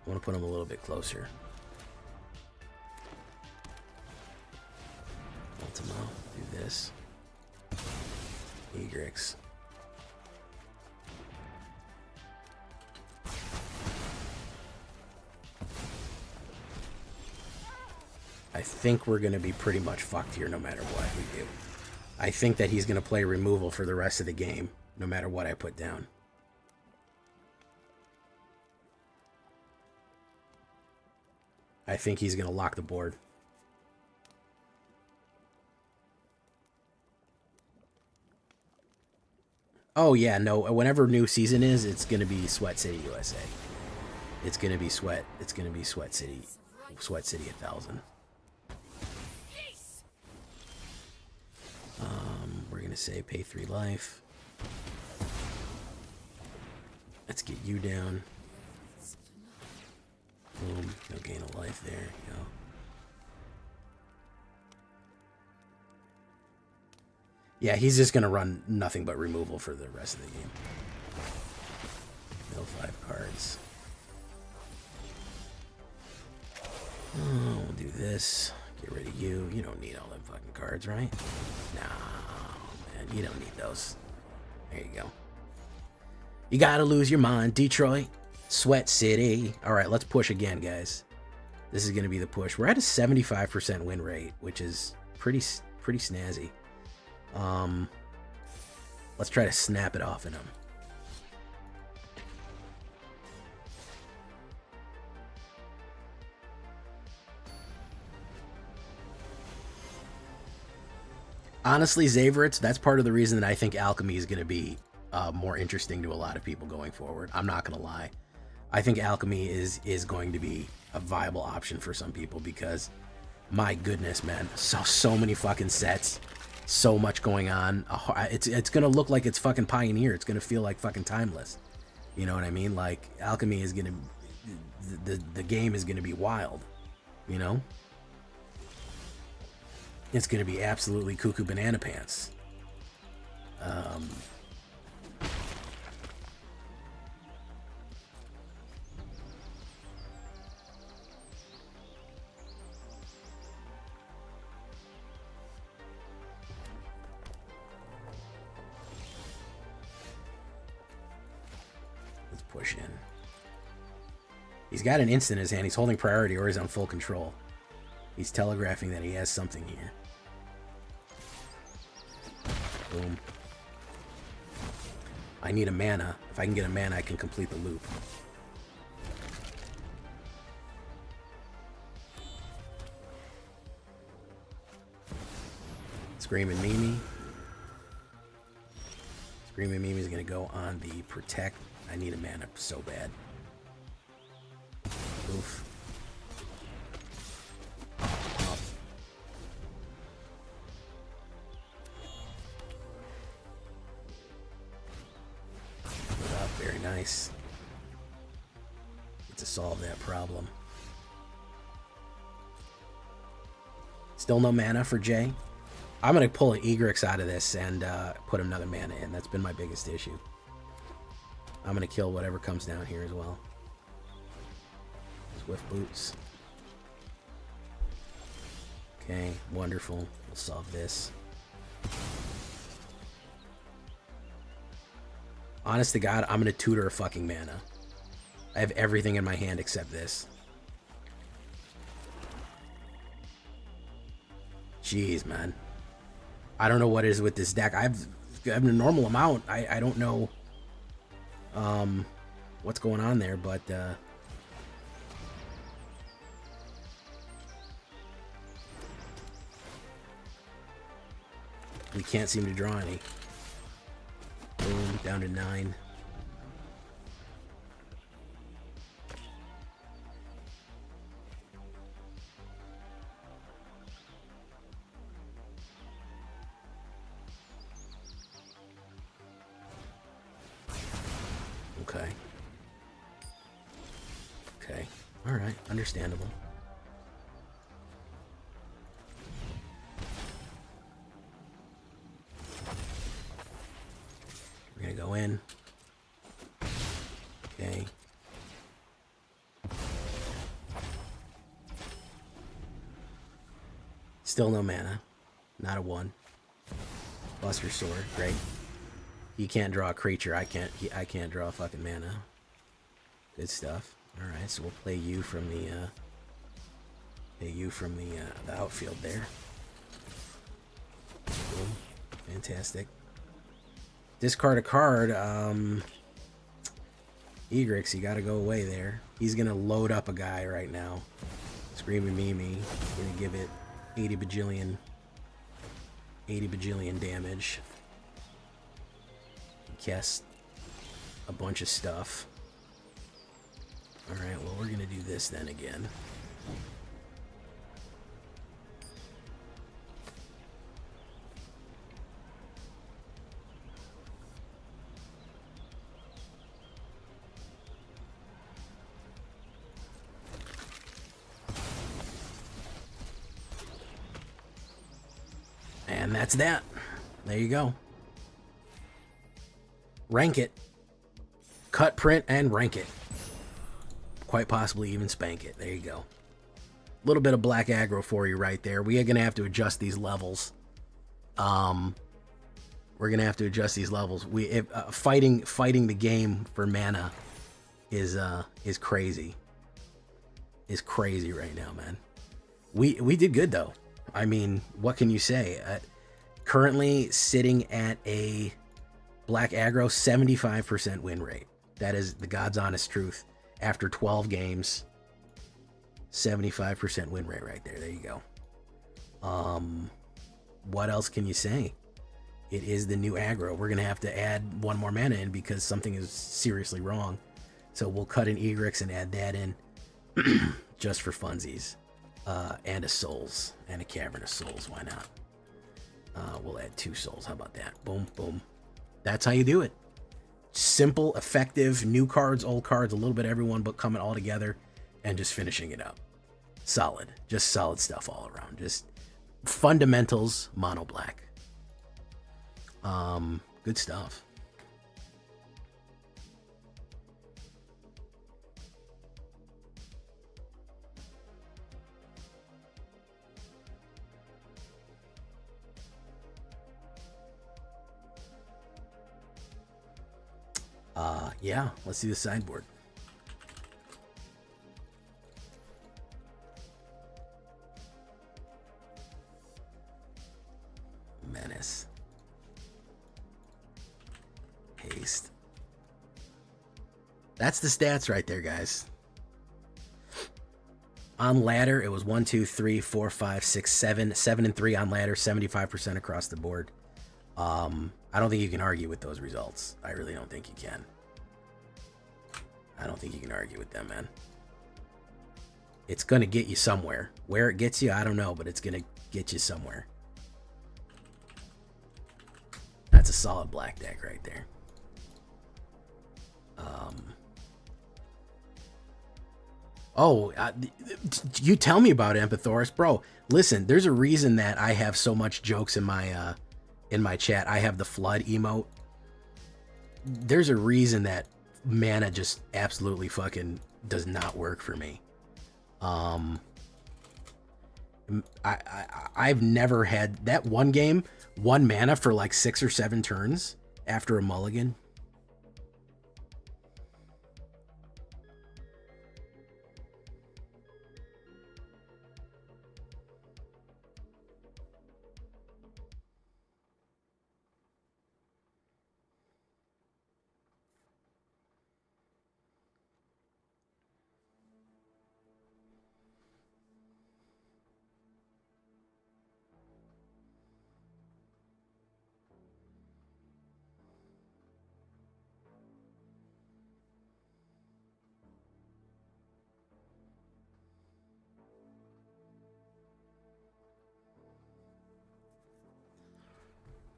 S1: I want to put him a little bit closer. Ultimo, do this. Egrix. I think we're going to be pretty much fucked here no matter what we do. I think that he's going to play removal for the rest of the game, no matter what I put down. I think he's going to lock the board. Oh, yeah, no, whenever new season is, it's going to be Sweat City USA. It's going to be Sweat. It's going to be Sweat City 1000. We're going to say pay 3 life. Let's get you down. Boom. No gain of life there. You go. Yeah, he's just going to run nothing but removal for the rest of the game. Mill 5 cards. Oh, we'll do this. Get rid of you. You don't need all them fucking cards, right? No, man. You don't need those. There you go. You gotta lose your mind. Detroit. Sweat City. All right, let's push again, guys. This is going to be the push. We're at a 75% win rate, which is pretty snazzy. Let's try to snap it off in him. Honestly, Zaveritz, that's part of the reason that I think Alchemy is going to be more interesting to a lot of people going forward. I'm not going to lie. I think Alchemy is going to be a viable option for some people because, my goodness, man, so many fucking sets, so much going on. It's going to look like it's fucking Pioneer. It's going to feel like fucking Timeless. You know what I mean? Like, Alchemy is going to... The game is going to be wild, you know? It's going to be absolutely cuckoo banana pants. Let's push in. He's got an instant in his hand. He's holding priority or he's on full control. He's telegraphing that he has something here. Boom. I need a mana. If I can get a mana, I can complete the loop. Screaming Mimi. Screaming Mimi is going to go on the Protect. I need a mana so bad. Oof. Very nice. Need to solve that problem. Still no mana for Jay. I'm going to pull an Egrix out of this and put another mana in. That's been my biggest issue. I'm going to kill whatever comes down here as well. Swift Boots. Okay, wonderful. We'll solve this. Honest to God, I'm going to tutor a fucking mana. I have everything in my hand except this. Jeez, man. I don't know what it is with this deck. I have a normal amount. I don't know what's going on there, but we can't seem to draw any. Boom, down to 9. Okay. Okay. All right. Understandable. We're gonna go in. Okay. Still no mana. Not a 1. Buster Sword. Great. He can't draw a creature. I can't draw fucking mana. Good stuff. Alright, so we'll play you from the the outfield there. Boom. Fantastic. Discard a card. Egrix, you gotta go away there. He's gonna load up a guy right now. Screaming Mimi. Gonna give it 80 bajillion damage. Cast a bunch of stuff. Alright, well, we're gonna do this then again. And that's that. There you go. Rank it. Cut, print, and rank it. Quite possibly even spank it. There you go. A little bit of black aggro for you right there. We are going to have to adjust these levels. We're going to have to adjust these levels. Fighting the game for mana is crazy. Is crazy right now, man. We did good, though. I mean, what can you say? Currently sitting at a black aggro 75% win rate. That is the God's honest truth. After 12 games, 75% win rate right there. There you go. What else can you say? It is the new aggro. We're going to have to add 1 more mana in because something is seriously wrong. So we'll cut an Egrix and add that in just for funsies. And a Souls. And a Cavern of Souls. Why not? We'll add 2 Souls. How about that? Boom, boom. That's how you do it. Simple, effective, new cards, old cards, a little bit of everyone, but coming all together and just finishing it up. Solid. Just solid stuff all around. Just fundamentals, mono black. Good stuff. Yeah, let's do the sideboard. Menace. Haste. That's the stats right there, guys. On ladder, it was 1, 2, 3, 4, 5, 6, 7. 7 and 3 on ladder, 75% across the board. I don't think you can argue with those results. I really don't think you can. I don't think you can argue with them, man. It's going to get you somewhere. Where it gets you, I don't know, but it's going to get you somewhere. That's a solid black deck right there. You tell me about Empathoris. Bro, listen, there's a reason that I have so much jokes in my chat. I have the flood emote. There's a reason that mana just absolutely fucking does not work for me. I've never had that one game, 1 mana for like 6 or 7 turns after a mulligan.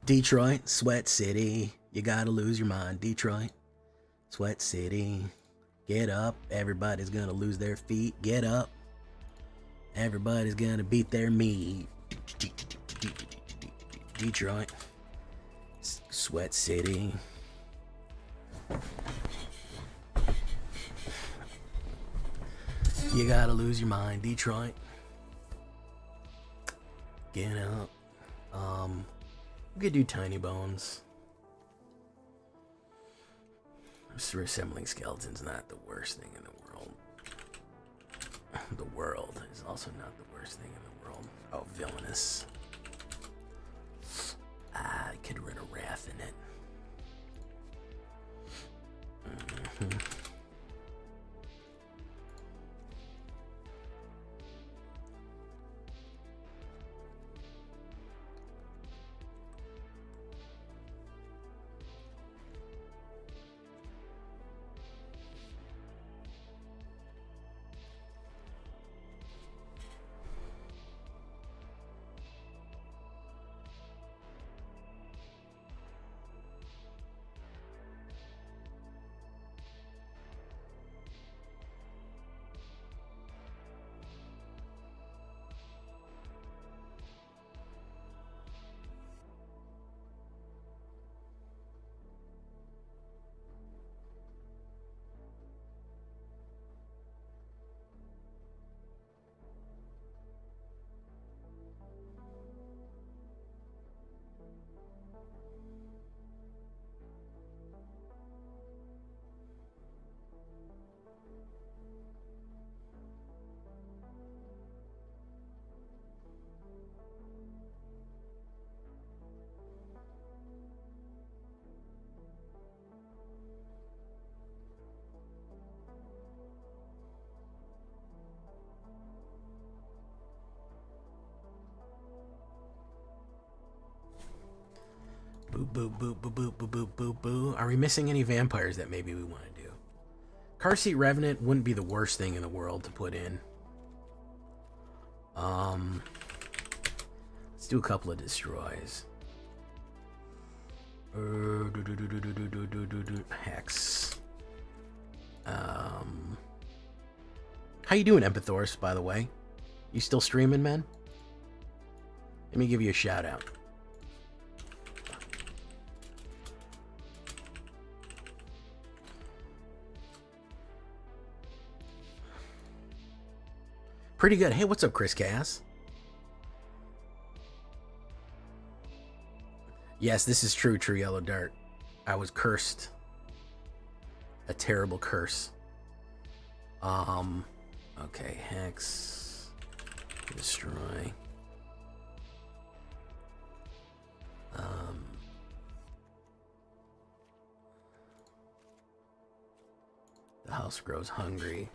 S1: Detroit, Sweat City, you gotta lose your mind. Detroit, Sweat City, get up. Everybody's gonna lose their feet. Get up. Everybody's gonna beat their meat. Detroit, Sweat City. You gotta lose your mind. Detroit. Get up. We could do tiny bones. Resembling skeletons not the worst thing in the world. The world is also not the worst thing in the world. Oh, villainous. I could rid of wrath in it. Boo, boo, boo, boo, boo, boo, boo, boo, boo. Are we missing any vampires that maybe we want to do? Car seat revenant wouldn't be the worst thing in the world to put in. Let's do a couple of destroys. Hex. How you doing, Empathoris, by the way? You still streaming, man? Let me give you a shout out. Pretty good. Hey, what's up, Chris Cass? Yes, this is true, True Yellow Dart. I was cursed. A terrible curse. Okay, Hex. Destroy. The house grows hungry.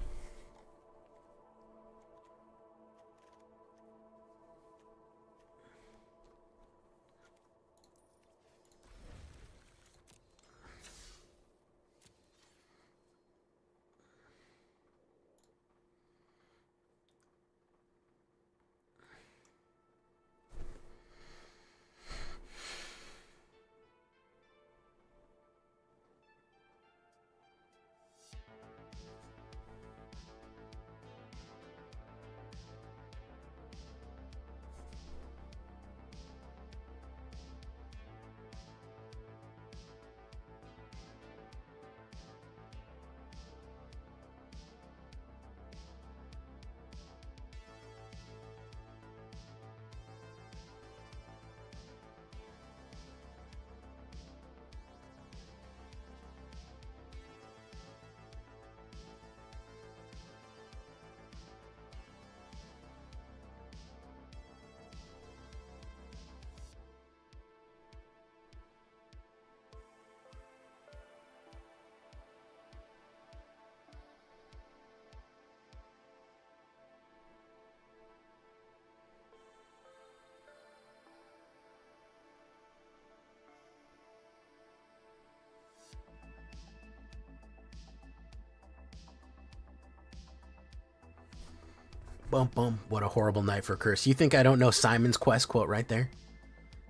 S1: Bum bum. What a horrible night for curse. You think I don't know Simon's Quest quote right there?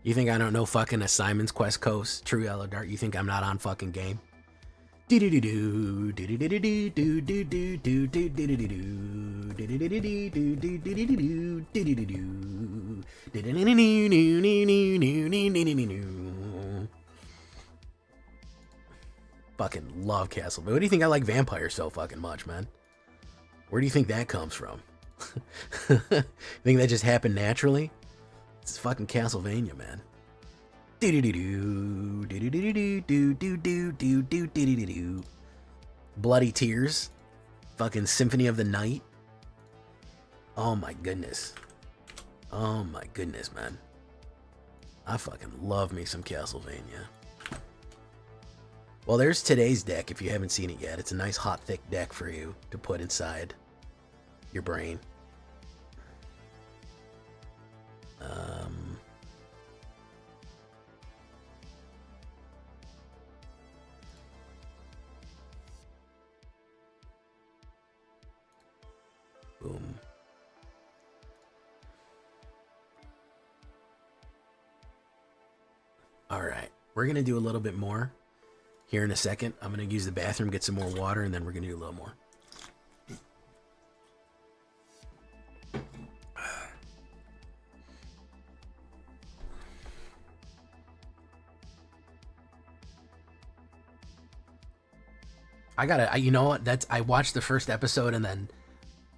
S1: You think I don't know fucking a Simon's Quest coast? True Yellow Dart. You think I'm not on fucking game? Fucking love Castle. But what do you think I like vampires so fucking much, man? Where do you think that comes from? Think that just happened naturally? It's fucking Castlevania, man. Do-do-do-do, do-do-do-do, do-do-do-do, do-do-do-do. Bloody Tears. Fucking Symphony of the Night. Oh my goodness. Oh my goodness, man. I fucking love me some Castlevania. Well, there's today's deck if you haven't seen it yet. It's a nice hot thick deck for you to put inside your brain. Boom. All right, we're gonna do a little bit more here in a second. I'm gonna use the bathroom, get some more water, and then we're gonna do a little more. You know what? I watched the first episode and then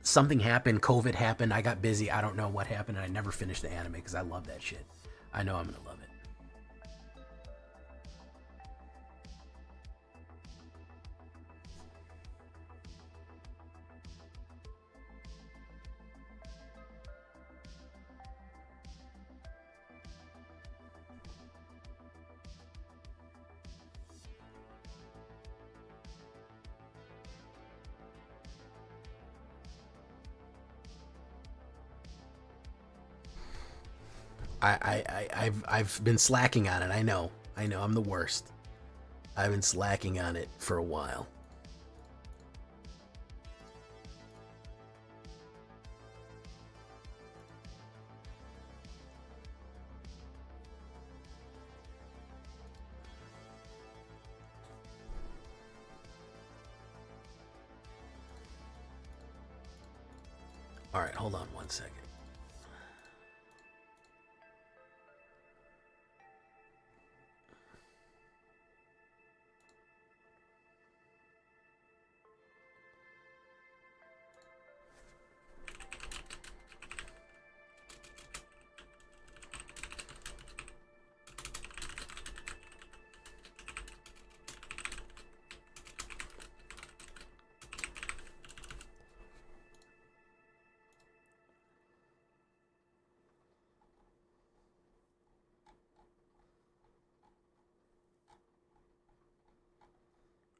S1: something happened. COVID happened. I got busy. I don't know what happened, and I never finished the anime because I love that shit. I know I'm gonna love it. I've been slacking on it. I know I'm the worst. I've been slacking on it for a while. All right, hold on one second.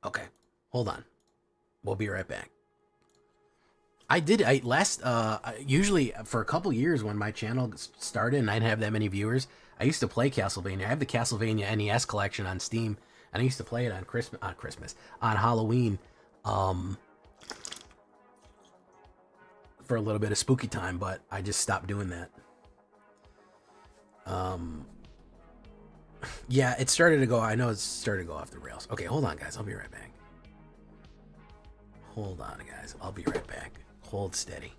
S1: Okay, hold on. We'll be right back. Usually for a couple years when my channel started and I didn't have that many viewers, I used to play Castlevania. I have the Castlevania NES collection on Steam, and I used to play it on on Halloween, for a little bit of spooky time, but I just stopped doing that. Yeah, it started to go, I know it started to go off the rails. Okay, hold on, guys. I'll be right back. Hold on, guys. I'll be right back. Hold steady.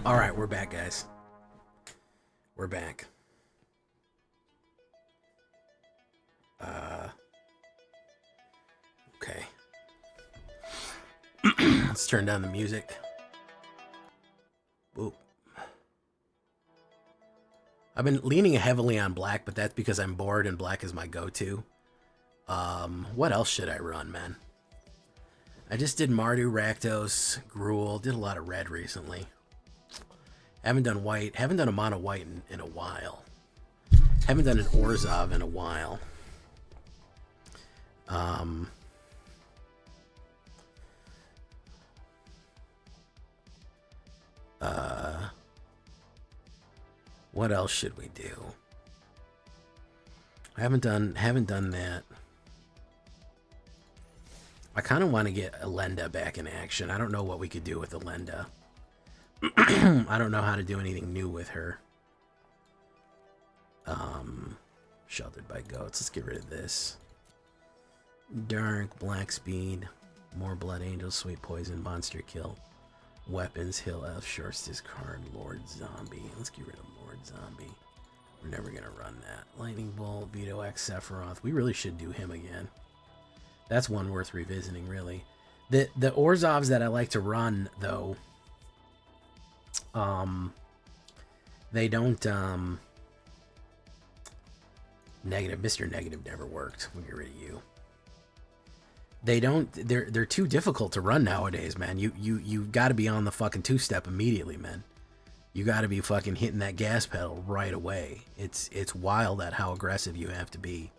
S1: All right, we're back, guys. We're back. Okay. Let's turn down the music. Whoop. I've been leaning heavily on black, but that's because I'm bored and black is my go-to. What else should I run, man? I just did Mardu, Rakdos, Gruul. Did a lot of red recently. Haven't done white. Haven't done a mono white in a while. Haven't done an Orzhov in a while. What else should we do? I haven't done that. I kind of want to get Elenda back in action. I don't know what we could do with Elenda. I don't know how to do anything new with her. Sheltered by goats. Let's get rid of this. Dark, black speed, more blood angels, sweet poison, monster kill, weapons, hill elf, shorts discard, Lord Zombie. Let's get rid of Lord Zombie. We're never gonna run that. Lightning Bolt, Veto X Sephiroth. We really should do him again. That's one worth revisiting, really. The Orzhovs that I like to run, though, they don't, Negative. Mr. Negative never worked. We'll get rid of you. They don't, they're too difficult to run nowadays, man. You gotta be on the fucking two-step immediately, man. You gotta be fucking hitting that gas pedal right away. It's wild at how aggressive you have to be.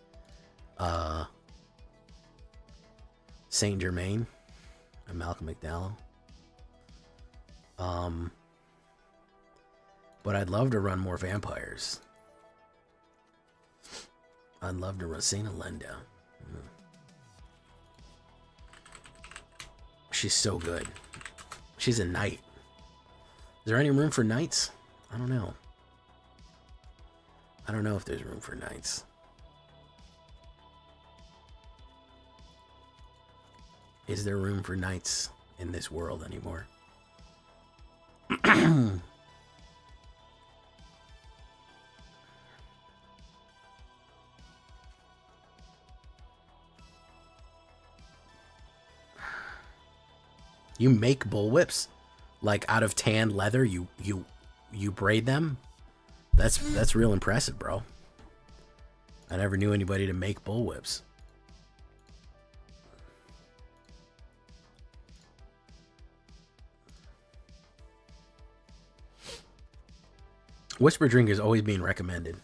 S1: Saint Germain and Malcolm McDowell. But I'd love to run more vampires. I'd love to run Saint Elenda. She's so good. She's a knight. Is there any room for knights? I don't know. I don't know if there's room for knights. Is there room for knights in this world anymore? You make bullwhips, like out of tanned leather. You braid them. That's real impressive, bro. I never knew anybody to make bullwhips. Whisper Drink is always being recommended.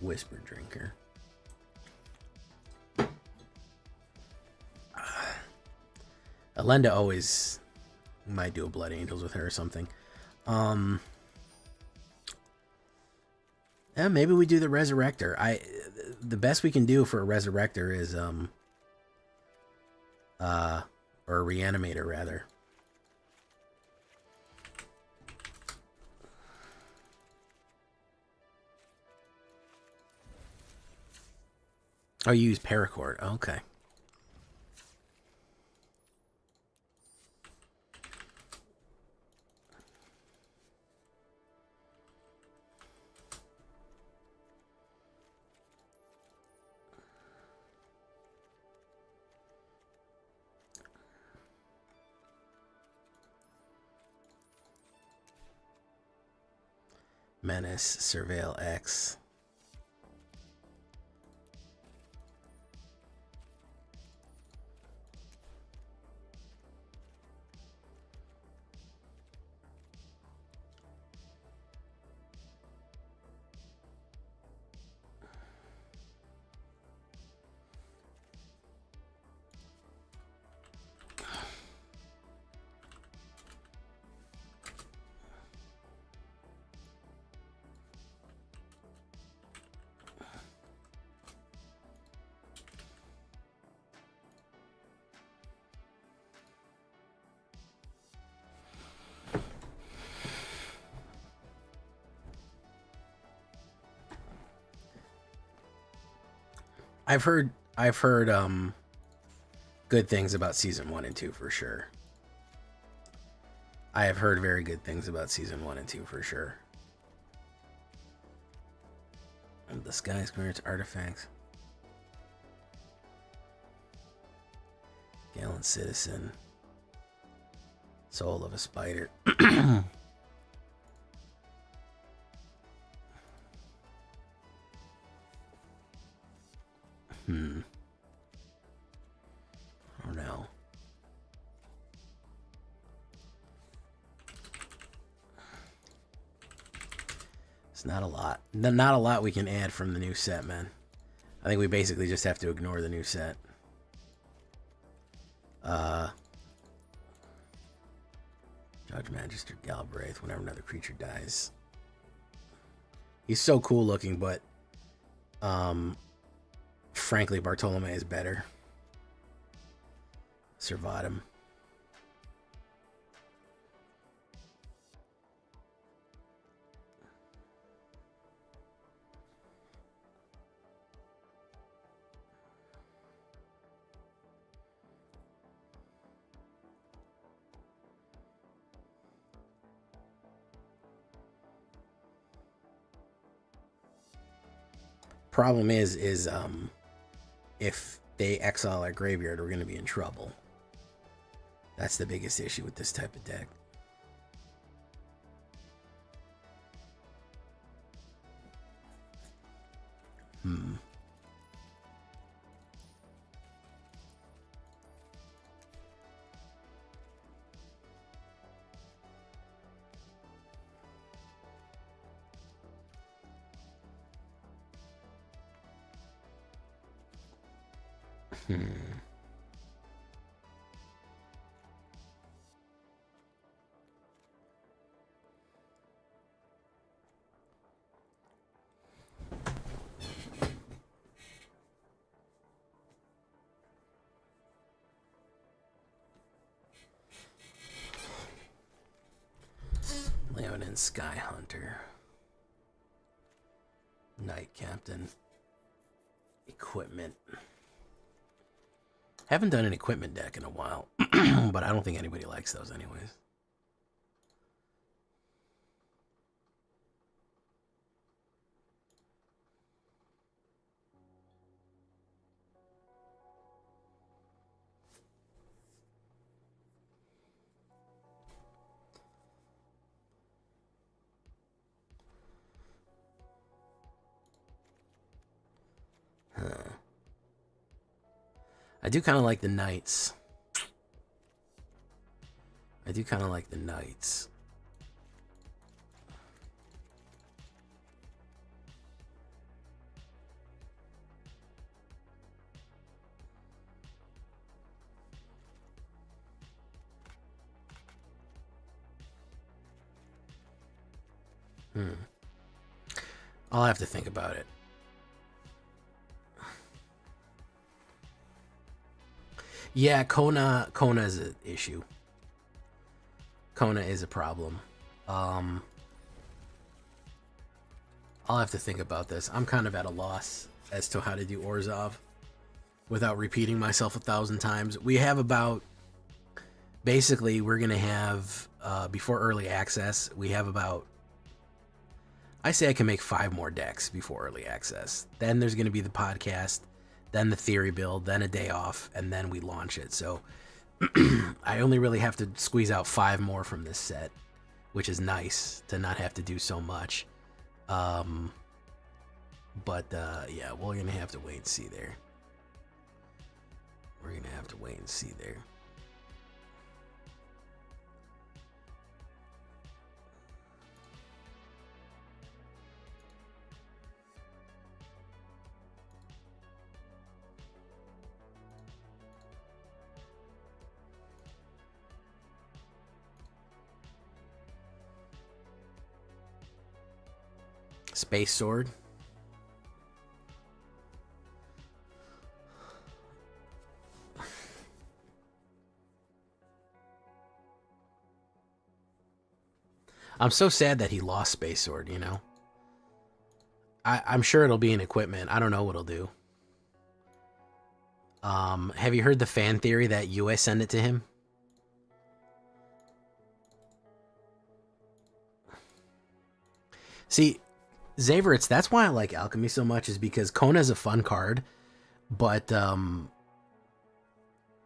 S1: Whisper Drinker. Elenda always might do a Blood Angels with her or something. Yeah, maybe we do the Resurrector. The best we can do for a Resurrector is or a Reanimator rather. Oh, you use Paracord. Okay. Menace, Surveil X. I've heard good things about season 1 and 2 for sure. I have heard very good things about season 1 and 2 for sure. And the sky squares artifacts. Gallant citizen. Soul of a spider. I don't know. It's not a lot. Not a lot we can add from the new set, man. I think we basically just have to ignore the new set. Judge Magister Galbraith, whenever another creature dies. He's so cool looking, but frankly, Bartolome is better. Servatum. Problem is if they exile our graveyard, we're going to be in trouble. That's the biggest issue with this type of deck. Leonin Sky Hunter. Knight Captain. Equipment. Haven't done an equipment deck in a while, but I don't think anybody likes those anyways. I do kind of like the Knights. I'll have to think about it. Yeah, Kona is an issue. Kona is a problem. I'll have to think about this. I'm kind of at a loss as to how to do Orzhov without repeating myself 1,000 times. We have about... Basically, we're going to have... before early access, we have about... I say I can make 5 more decks before early access. Then there's going to be the podcast, then the theory build, then a day off, and then we launch it. So I only really have to squeeze out 5 more from this set, which is nice to not have to do so much. Yeah, we're going to have to wait and see there. Space Sword. I'm so sad that he lost Space Sword, you know? I'm sure it'll be an equipment. I don't know what it'll do. Have you heard the fan theory that Yue sent it to him? See, Xaverits, that's why I like Alchemy so much, is because Kona's a fun card, but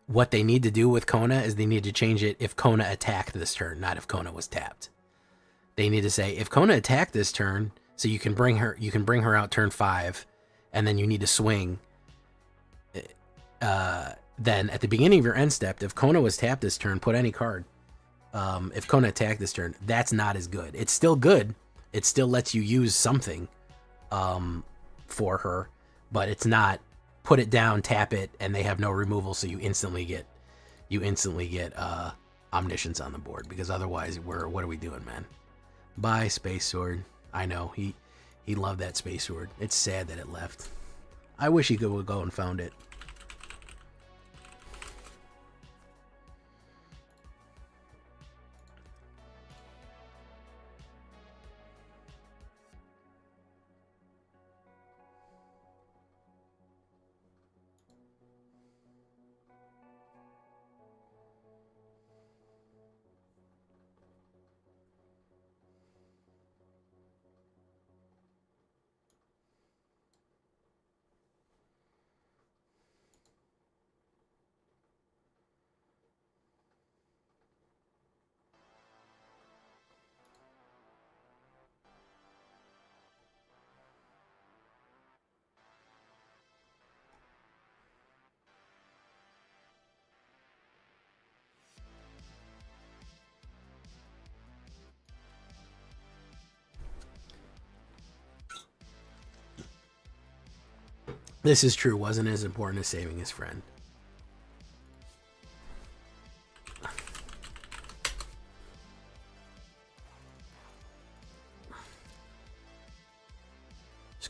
S1: what they need to do with Kona is they need to change it if Kona attacked this turn, not if Kona was tapped. They need to say if Kona attacked this turn, so you can bring her out turn 5, and then you need to swing. Then at the beginning of your end step, if Kona was tapped this turn, put any card. If Kona attacked this turn, that's not as good. It's still good. It still lets you use something for her, but it's not put it down, tap it, and they have no removal, so you instantly get Omniscience on the board, because otherwise what are we doing, man? Bye, Space Sword. I know, he loved that Space Sword. It's sad that it left. I wish he could go and found it. This is true. Wasn't as important as saving his friend.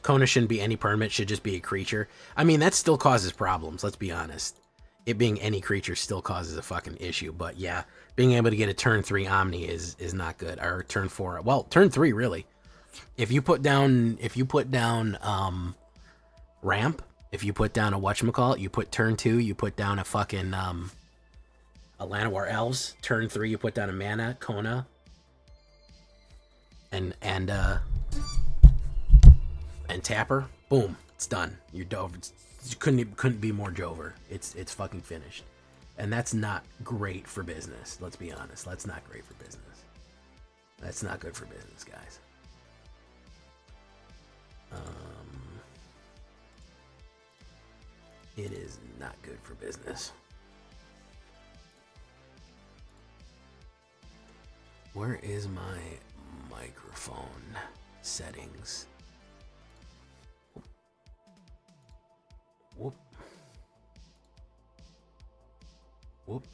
S1: Kona shouldn't be any permanent, should just be a creature. I mean, that still causes problems, let's be honest. It being any creature still causes a fucking issue, but yeah, being able to get a turn 3 Omni is not good. Or turn 4. Well, turn 3 really. If you put down ramp, if you put down a whatchamacallit, you put turn 2, you put down a fucking a Llanowar Elves. Turn 3, you put down a mana, Kona. And Tapper, boom, it's done. You're dove. Couldn't be more Jover. It's fucking finished, and that's not great for business. Let's be honest. That's not great for business. That's not good for business, guys. It is not good for business. Where is my microphone settings? Whoop. Whoop.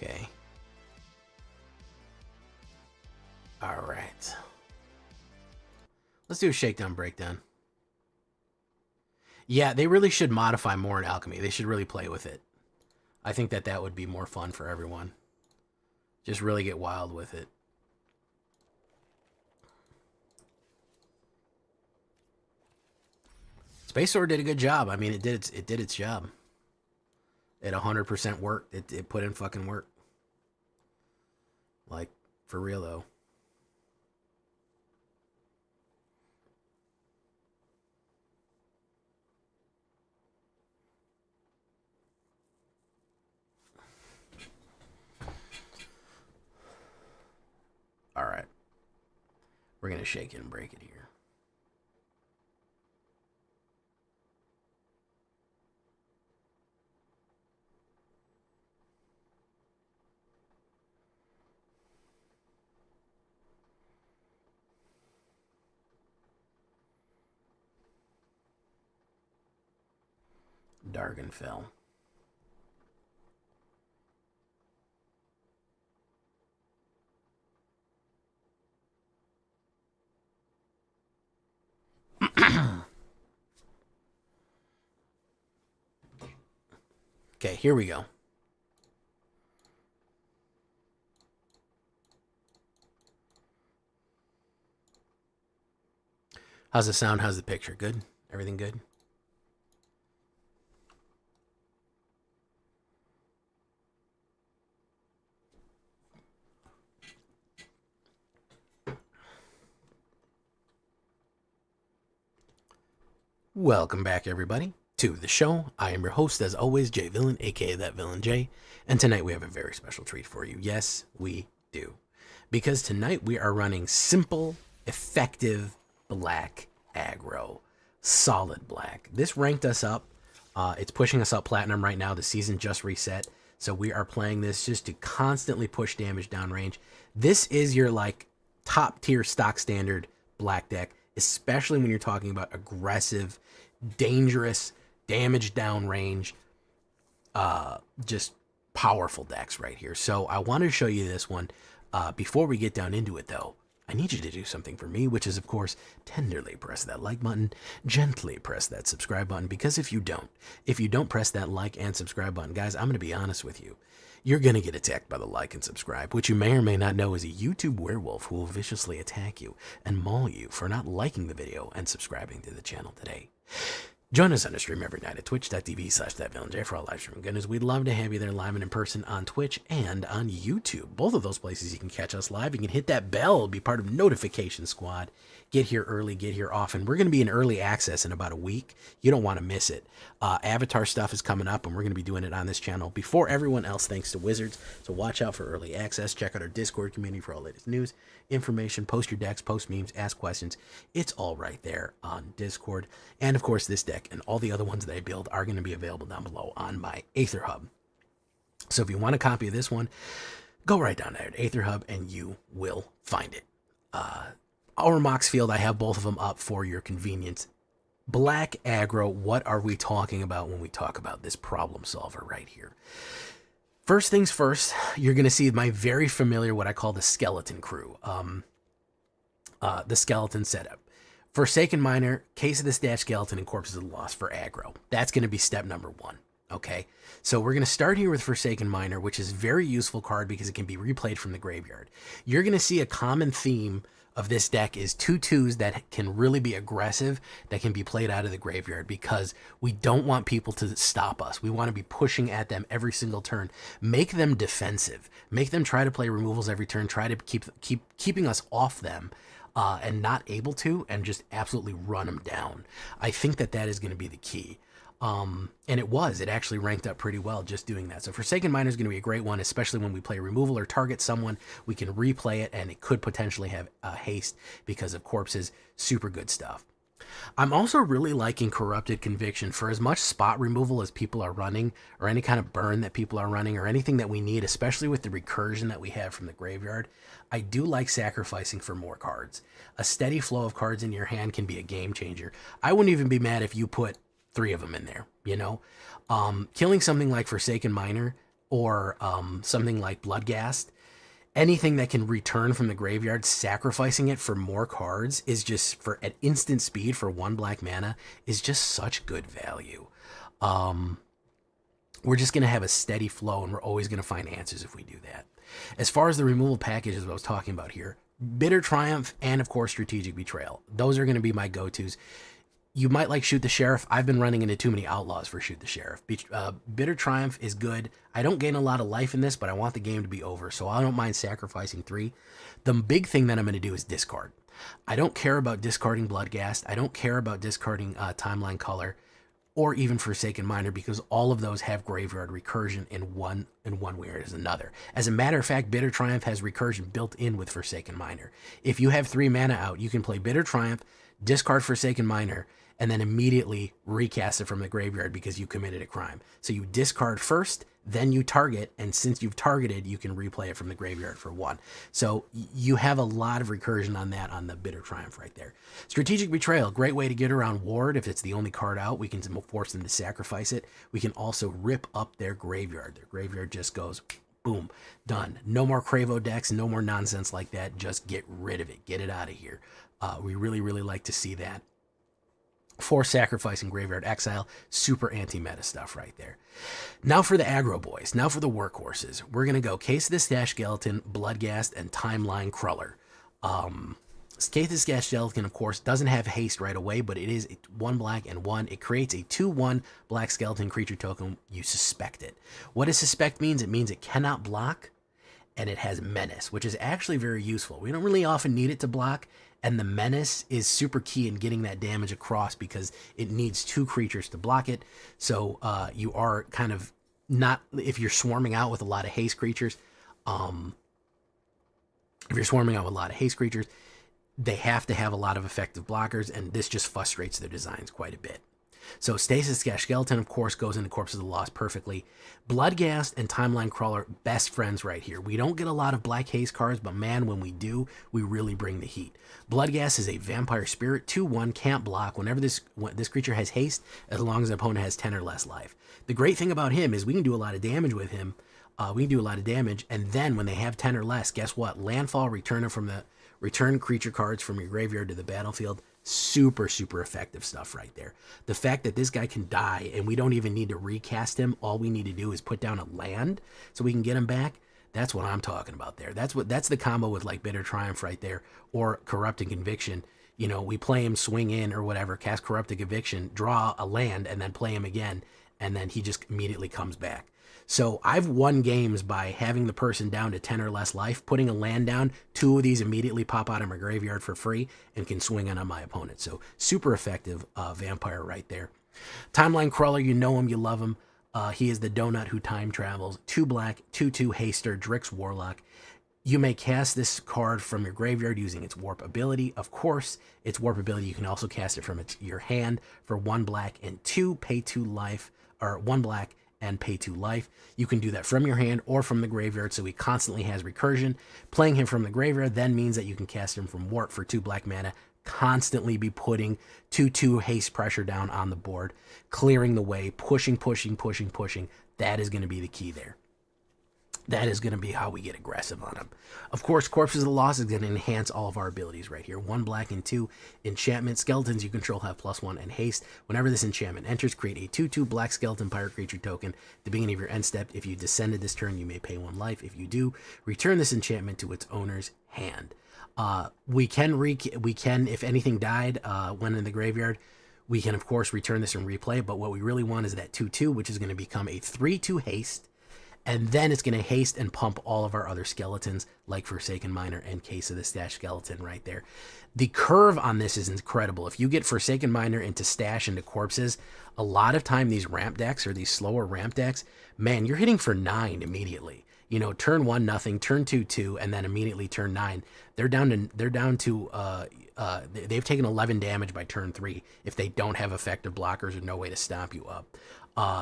S1: Okay. All right. Let's do a shakedown breakdown. Yeah, they really should modify more in Alchemy. They should really play with it. I think that would be more fun for everyone. Just really get wild with it. Space Sword did a good job. I mean, it did its job. It 100% worked. It put in fucking work. Like, for real though. All right. We're going to shake it and break it here. Dargonfell. Okay, here we go. How's the sound? How's the picture? Good? Everything good? Welcome back, everybody, to the show. I am your host, as always, Jay Villain, aka That Villain Jay, and tonight we have a very special treat for you. Yes, we do. Because tonight we are running simple, effective black aggro. Solid black. This ranked us up. It's pushing us up platinum right now. The season just reset. So we are playing this just to constantly push damage downrange. This is your like top tier stock standard black deck, especially when you're talking about aggressive, dangerous, damage downrange, just powerful decks right here. So I wanted to show you this one. Before we get down into it, though, I need you to do something for me, which is, of course, tenderly press that like button, gently press that subscribe button, because if you don't press that like and subscribe button, guys, I'm going to be honest with you. You're going to get attacked by the like and subscribe, which you may or may not know is a YouTube werewolf who will viciously attack you and maul you for not liking the video and subscribing to the channel today. Join us on the stream every night at twitch.tv/thatvillainj for all live streaming goodness. We'd love to have you there live and in person on Twitch and on YouTube. Both of those places you can catch us live. You can hit that bell, be part of Notification Squad. Get here early, get here often. We're going to be in early access in about a week. You don't want to miss it. Avatar stuff is coming up, and we're going to be doing it on this channel before everyone else, thanks to Wizards. So watch out for early access. Check out our Discord community for all latest news, information, post your decks, post memes, ask questions. It's all right there on Discord. And, of course, this deck and all the other ones that I build are going to be available down below on my AetherHub. So if you want a copy of this one, go right down there at AetherHub, and you will find it. Our Mox Field, I have both of them up for your convenience. Black aggro, what are we talking about when we talk about this problem solver right here? First things first, you're going to see my very familiar, what I call the skeleton crew, the skeleton setup. Forsaken Miner, Case of the Stash Skeleton, and Corpses of the Lost for aggro. That's going to be step number one. Okay, so we're going to start here with Forsaken Miner, which is a very useful card because it can be replayed from the graveyard. You're going to see a common theme of this deck is 2/2s that can really be aggressive, that can be played out of the graveyard, because we don't want people to stop us. We want to be pushing at them every single turn. Make them defensive. Make them try to play removals every turn. Try to keeping us off them. And not able to, and just absolutely run them down. I think that is going to be the key. And it actually ranked up pretty well just doing that. So Forsaken Miner is going to be a great one, especially when we play removal or target someone. We can replay it, and it could potentially have haste because of corpses. Super good stuff. I'm also really liking Corrupted Conviction for as much spot removal as people are running, or any kind of burn that people are running, or anything that we need, especially with the recursion that we have from the graveyard. I do like sacrificing for more cards. A steady flow of cards in your hand can be a game changer. I wouldn't even be mad if you put 3 of them in there, you know? Killing something like Forsaken Miner or something like Bloodghast, anything that can return from the graveyard, sacrificing it for more cards is just, for at instant speed for 1 black mana, is just such good value. We're just going to have a steady flow, and we're always going to find answers if we do that. As far as the removal packages I was talking about here, Bitter Triumph and, of course, Strategic Betrayal. Those are going to be my go-tos. You might like Shoot the Sheriff. I've been running into too many outlaws for Shoot the Sheriff. Bitter Triumph is good. I don't gain a lot of life in this, but I want the game to be over, so I don't mind sacrificing 3. The big thing that I'm going to do is discard. I don't care about discarding Bloodghast. I don't care about discarding Timeline Color or even Forsaken Miner, because all of those have graveyard recursion in one way or another. As a matter of fact, Bitter Triumph has recursion built in with Forsaken Miner. If you have 3 mana out, you can play Bitter Triumph, discard Forsaken Miner, and then immediately recast it from the graveyard because you committed a crime. So you discard first, then you target, and since you've targeted, you can replay it from the graveyard for 1. So you have a lot of recursion on that on the Bitter Triumph right there. Strategic Betrayal, great way to get around Ward. If it's the only card out, we can force them to sacrifice it. We can also rip up their graveyard. Their graveyard just goes boom, done. No more Cravo decks, no more nonsense like that. Just get rid of it. Get it out of here. We really, really like to see that. For sacrificing graveyard exile, super anti-meta stuff right there. Now for the aggro boys, now for the workhorses. We're going to go Case of the Stash Skeleton, Bloodghast, and Timeline Crawler. Case of the Stash Skeleton, of course, doesn't have haste right away, but it is 1 black and 1. It creates a 2/1 black skeleton creature token. You suspect it. What does suspect means? It means it cannot block, and it has menace, which is actually very useful. We don't really often need it to block, and the menace is super key in getting that damage across because it needs 2 creatures to block it. So you are kind of not, if you're swarming out with a lot of haste creatures, they have to have a lot of effective blockers, and this just frustrates their designs quite a bit. So Stasis Gash Skeleton, of course, goes into Corpses of the Lost perfectly. Bloodghast and Timeline Crawler, best friends right here. We don't get a lot of Black Haze cards, but man, when we do, we really bring the heat. Bloodghast is a Vampire Spirit, 2/1, can't block. Whenever this creature has haste, as long as the opponent has 10 or less life. The great thing about him is we can do a lot of damage with him. And then when they have 10 or less, guess what? Landfall, return creature cards from your graveyard to the battlefield. Super, super effective stuff right there. The fact that this guy can die and we don't even need to recast him. All we need to do is put down a land so we can get him back. That's what I'm talking about there. That's the combo with like Bitter Triumph right there, or Corrupting Conviction. You know, we play him, swing in or whatever, cast Corrupting Conviction, draw a land, and then play him again, and then he just immediately comes back. So I've won games by having the person down to 10 or less life, putting a land down, 2 of these immediately pop out of my graveyard for free and can swing in on my opponent. So super effective vampire right there. Timeline Crawler, you know him, you love him. He is the donut who time travels. 2 black, 2/2 haster, Drix Warlock. You may cast this card from your graveyard using its warp ability. Of course, its warp ability, you can also cast it from your hand for 1 black and 2, pay 2 life, or 1 black and pay 2 life. You can do that from your hand or from the graveyard, so he constantly has recursion. Playing him from the graveyard then means that you can cast him from warp for 2 black mana, constantly be putting 2/2 haste pressure down on the board, clearing the way, pushing. That is going to be the key there. That is going to be how we get aggressive on him. Of course, Corpses of the Lost is going to enhance all of our abilities right here. 1 black and 2 enchantment. Skeletons you control have +1 and haste. Whenever this enchantment enters, create a 2/2 black skeleton pirate creature token. At the beginning of your end step, if you descended this turn, you may pay 1 life. If you do, return this enchantment to its owner's hand. We can, if anything died when in the graveyard, we can, of course, return this and replay. But what we really want is that 2/2, which is going to become a 3/2 haste. And then it's going to haste and pump all of our other skeletons, like Forsaken Miner and Case of the Stash Skeleton right there. The curve on this is incredible. If you get Forsaken Miner into Stash into Corpses, a lot of time these ramp decks, or these slower ramp decks, man, you're hitting for 9 immediately. You know, turn 1, nothing, turn 2, 2, and then immediately turn 9. They've taken 11 damage by turn 3 if they don't have effective blockers or no way to stomp you up.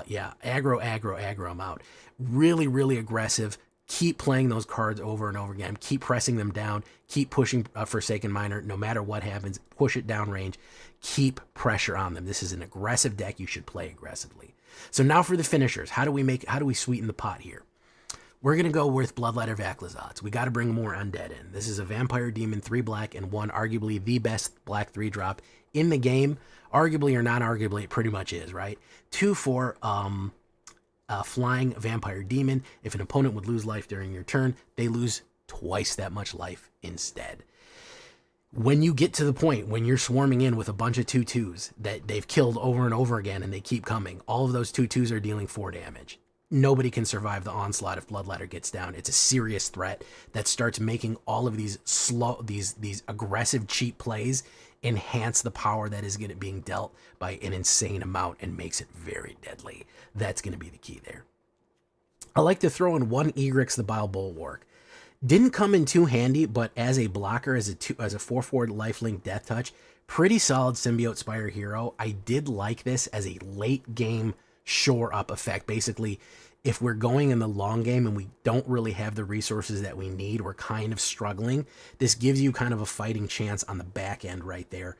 S1: Yeah, aggro them out. Really, really aggressive. Keep playing those cards over and over again. Keep pressing them down. Keep pushing Forsaken Miner. No matter what happens, push it down range. Keep pressure on them. This is an aggressive deck. You should play aggressively. So now for the finishers. How do we sweeten the pot here? We're going to go with Bloodletter Vaclazats. We got to bring more undead in. This is a Vampire Demon, 3 black and 1, arguably the best black 3-drop in the game. Arguably or not arguably, it pretty much is, right? 2/4 flying Vampire Demon. If an opponent would lose life during your turn, they lose twice that much life instead. When you get to the point when you're swarming in with a bunch of 2/2s that they've killed over and over again and they keep coming, all of those 2/2s are dealing 4 damage. Nobody can survive the onslaught if Bloodletter gets down. It's a serious threat that starts making all of these these aggressive cheap plays enhance the power that is being dealt by an insane amount and makes it very deadly. That's going to be the key there. I like to throw in 1 Egrix the Bile Bulwark. Didn't come in too handy, but as a blocker, as a 4/4 lifelink death touch, pretty solid symbiote spire hero. I did like this as a late game shore up effect. Basically, if we're going in the long game and we don't really have the resources that we need, we're kind of struggling. This gives you kind of a fighting chance on the back end right there.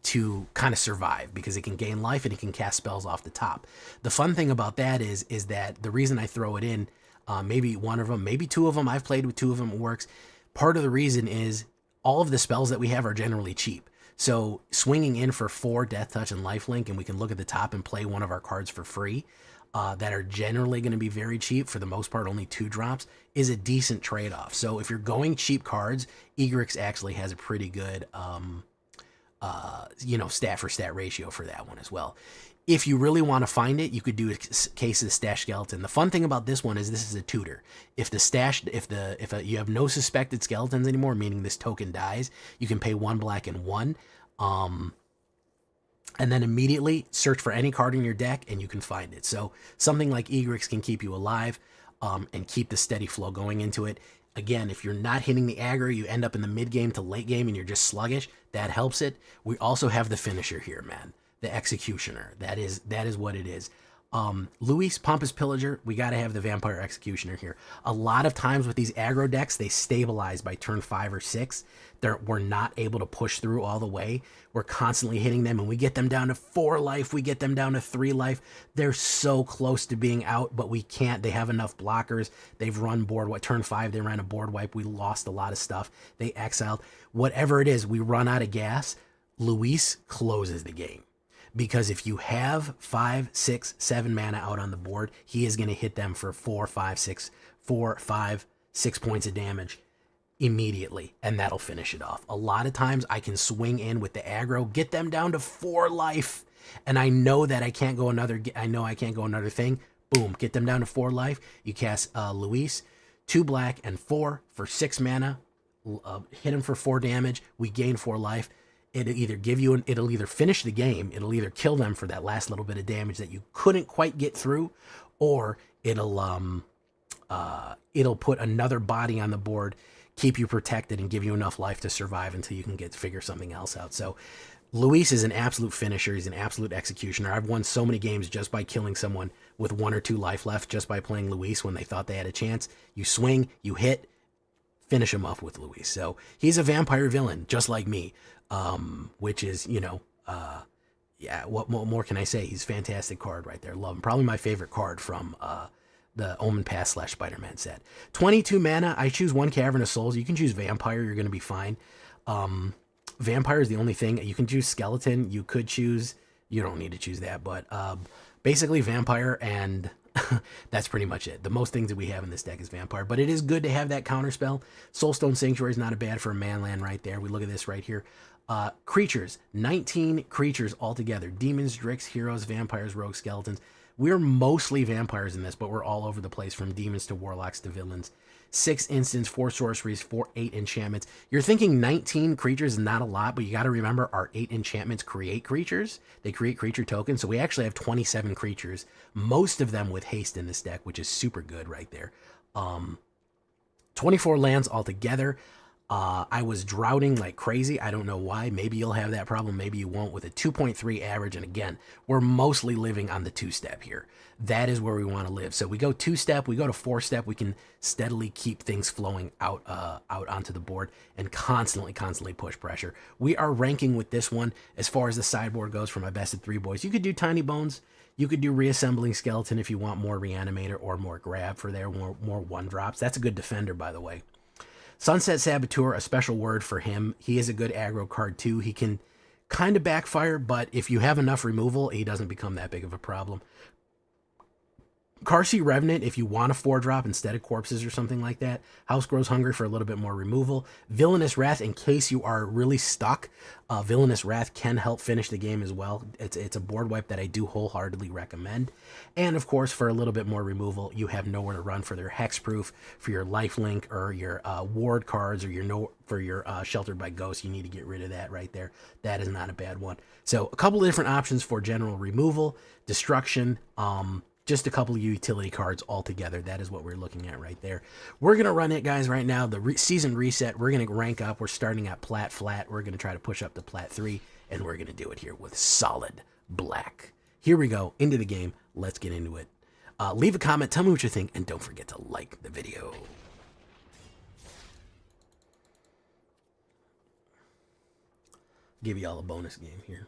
S1: To kind of survive, because it can gain life and it can cast spells off the top. The fun thing about that is that the reason I throw it in, maybe one of them, maybe two of them, I've played with two of them, it works. Part of the reason is all of the spells that we have are generally cheap. So swinging in for 4 Death Touch and Lifelink, and we can look at the top and play one of our cards for free, that are generally going to be very cheap, for the most part only 2 drops, is a decent trade-off. So if you're going cheap cards, Egrix actually has a pretty good stat for stat ratio for that one as well. If you really want to find it, you could do a case of the Stash Skeleton. The fun thing about this one is this is a tutor. If you have no suspected skeletons anymore, meaning this token dies, you can pay 1 black and 1, and then immediately search for any card in your deck and you can find it. So something like Egrix can keep you alive, and keep the steady flow going into it. Again, if you're not hitting the aggro, you end up in the mid game to late game and you're just sluggish, that helps it. We also have the finisher here, man. The Executioner. That is what it is. Luis, Pompous Pillager, we got to have the Vampire Executioner here. A lot of times with these aggro decks, they stabilize by turn 5 or 6. We're not able to push through all the way. We're constantly hitting them, and we get them down to 4 life. We get them down to 3 life. They're so close to being out, but we can't. They have enough blockers. They've run board wipe. Turn 5, they ran a board wipe. We lost a lot of stuff. They exiled. Whatever it is, we run out of gas. Luis closes the game. Because if you have 5, 6, 7 mana out on the board, he is going to hit them for 4, 5, 6 points of damage immediately, and that'll finish it off. A lot of times I can swing in with the aggro, get them down to 4 life, and I know that I can't go another thing. Boom, get them down to 4 life. You cast Luis, 2 black and 4 for 6 mana, hit him for 4 damage. We gain 4 life. It'll either finish the game, it'll either kill them for that last little bit of damage that you couldn't quite get through, or it'll put another body on the board, keep you protected, and give you enough life to survive until you can figure something else out. So Luis is an absolute finisher. He's an absolute executioner. I've won so many games just by killing someone with 1 or 2 life left, just by playing Luis when they thought they had a chance. You swing, you hit, finish him off with Luis. So he's a vampire villain, just like me. Which is, what more can I say? He's a fantastic card right there. Love him. Probably my favorite card from the Omen Pass / Spider-Man set. 22 mana. I choose 1 Cavern of Souls. You can choose Vampire. You're going to be fine. Vampire is the only thing. You can choose Skeleton. You could choose... You don't need to choose that, but basically Vampire, and that's pretty much it. The most things that we have in this deck is Vampire, but it is good to have that counter spell. Soulstone Sanctuary is not a bad for a manland right there. We look at this right here. Creatures, 19 creatures altogether. Demons, Drix, Heroes, Vampires, Rogues, Skeletons. We're mostly vampires in this, but we're all over the place, from demons to warlocks to villains. 6 instants, 4 sorceries, 8 enchantments. You're thinking 19 creatures is not a lot, but you got to remember our 8 enchantments create creatures. They create creature tokens, so we actually have 27 creatures, most of them with haste in this deck, which is super good right there. 24 lands altogether. I was droughting like crazy. I don't know why. Maybe you'll have that problem. Maybe you won't, with a 2.3 average. And again, we're mostly living on the 2-step here. That is where we want to live. So we go 2-step, we go to 4-step. We can steadily keep things flowing out onto the board and constantly push pressure. We are ranking with this one as far as the sideboard goes for my best of 3 boys. You could do Tiny Bones. You could do Reassembling Skeleton if you want more Reanimator or more Grab for there, more 1-drops. That's a good defender, by the way. Sunset Saboteur, a special word for him. He is a good aggro card too. He can kind of backfire, but if you have enough removal, he doesn't become that big of a problem. Karsi Revenant, if you want a 4-drop instead of corpses or something like that. House Grows Hungry for a little bit more removal. Villainous Wrath, in case you are really stuck. Villainous Wrath can help finish the game as well. It's a board wipe that I do wholeheartedly recommend. And of course, for a little bit more removal, you have nowhere to run for their Hexproof, for your Lifelink, or your Ward cards, or your Sheltered by Ghosts. You need to get rid of that right there. That is not a bad one. So a couple of different options for general removal, destruction, just a couple of utility cards altogether. That is what we're looking at right there. We're going to run it, guys, right now. The season reset, we're going to rank up. We're starting at Plat Flat. We're going to try to push up to Plat 3, and we're going to do it here with solid black. Here we go, into the game. Let's get into it. Leave a comment, tell me what you think, and don't forget to like the video. Give you all a bonus game here.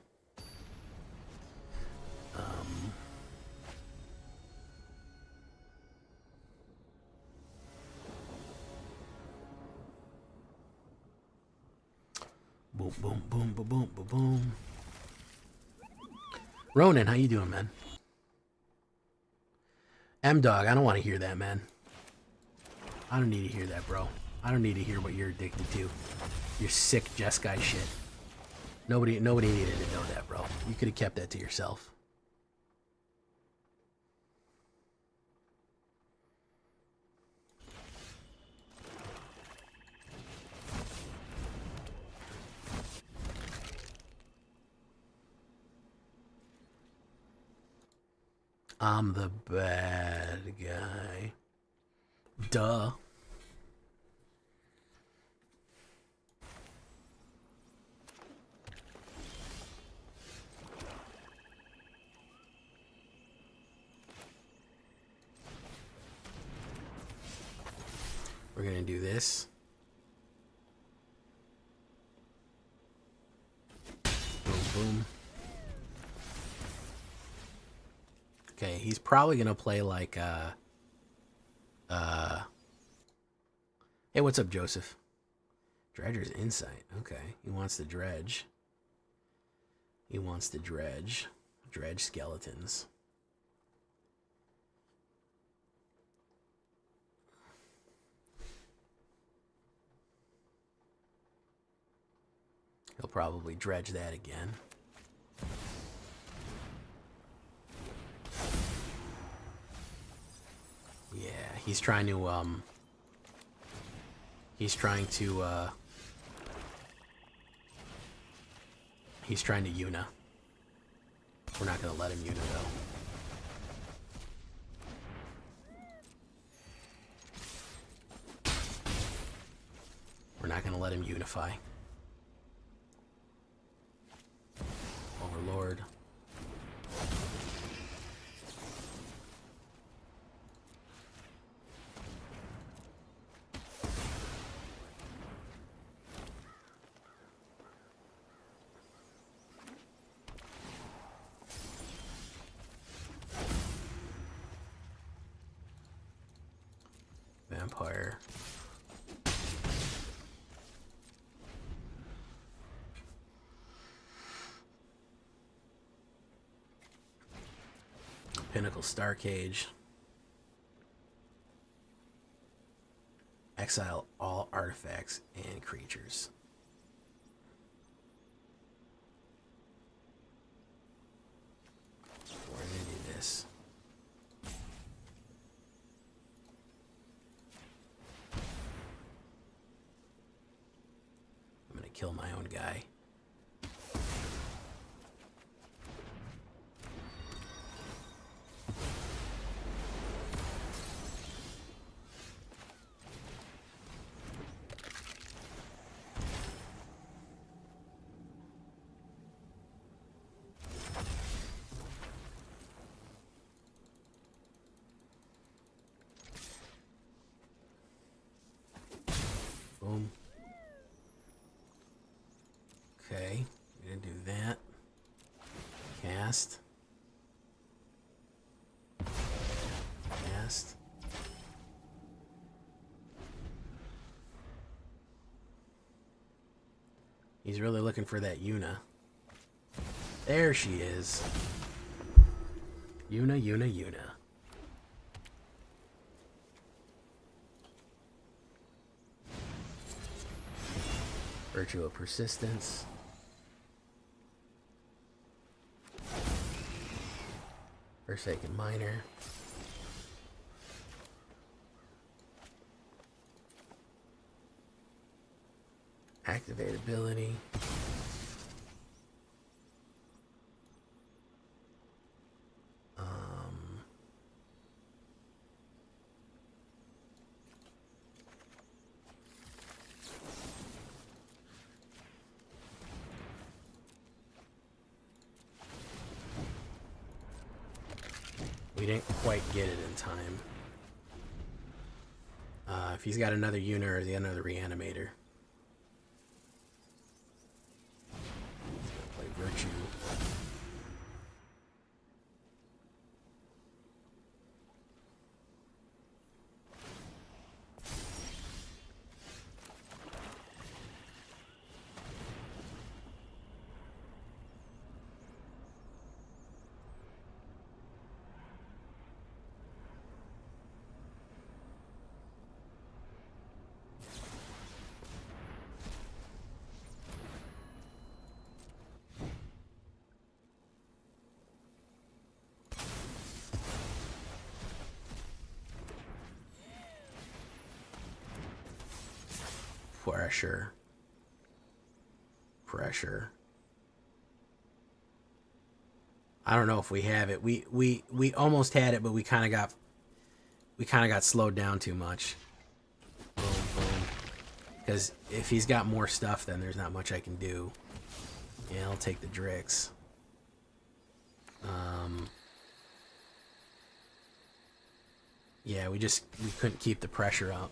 S1: Boom, boom, boom, boom, boom, boom, boom. Ronan, how you doing, man? M-Dog, I don't want to hear that, man. I don't need to hear that, bro. I don't need to hear what you're addicted to. Your sick Jeskai shit. Nobody needed to know that, bro. You could have kept that to yourself. I'm the bad guy. Duh. We're gonna do this. Boom, boom. Okay, he's probably gonna play like hey, what's up, Joseph? Dredger's Insight. Okay, he wants to dredge. He wants to dredge. Dredge skeletons. He'll probably dredge that again. Yeah, he's trying to Una. We're not gonna let him Una though. We're not gonna let him unify. Overlord. Vampire. Pinnacle Star Cage. Exile all artifacts and creatures. We're gonna do this. I'm gonna kill my own guy. Boom. Okay, we're gonna do that. Cast. Cast. He's really looking for that Una. There she is. Una, Una, Una. Virtue of Persistence. Forsaken Miner. Activate ability. We didn't quite get it in time. If he's got another unit or another reanimator. He's gonna play Virtue. Pressure. Pressure. I don't know if we have it. We almost had it, but we kind of got slowed down too much. Boom, boom. Because if he's got more stuff, then there's not much I can do. Yeah, I'll take the Drix. Yeah, we couldn't keep the pressure up.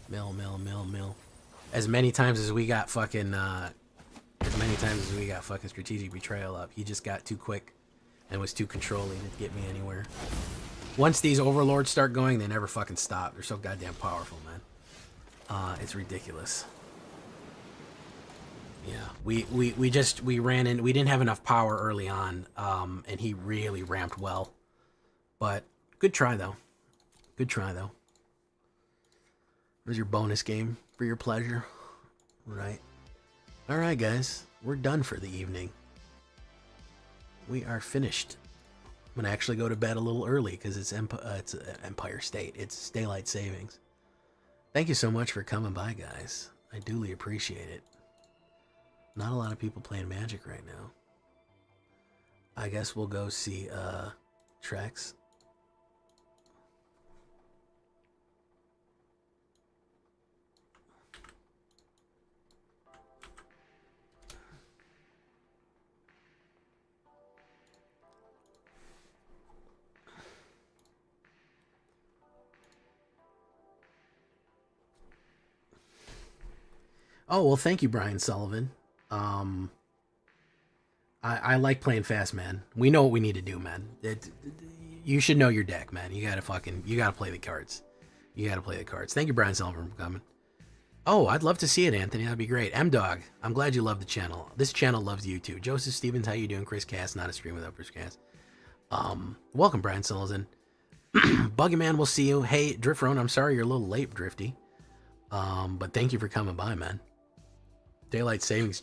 S1: Mill. As many times as we got fucking strategic betrayal up, he just got too quick and was too controlling to get me anywhere. Once these overlords start going, they never fucking stop. They're so goddamn powerful, man. It's ridiculous. Yeah, we ran in. We didn't have enough power early on, and he really ramped well. But good try though. Good try though. There's your bonus game for your pleasure. Right. Alright, guys. We're done for the evening. We are finished. I'm going to actually go to bed a little early because it's Empire State. It's daylight savings. Thank you so much for coming by, guys. I duly appreciate it. Not a lot of people playing Magic right now. I guess we'll go see Trex. Oh, well, thank you, Brian Sullivan. I like playing fast, man. We know what we need to do, man. You should know your deck, man. You gotta play the cards. You gotta play the cards. Thank you, Brian Sullivan, for coming. Oh, I'd love to see it, Anthony. That'd be great. M-Dog, I'm glad you love the channel. This channel loves you, too. Joseph Stevens, how you doing? Chris Cass, not a stream without Chris Cass. Welcome, Brian Sullivan. Buggy Man, we'll see you. Hey, Driftrone, I'm sorry you're a little late, Drifty. But thank you for coming by, man. Daylight savings,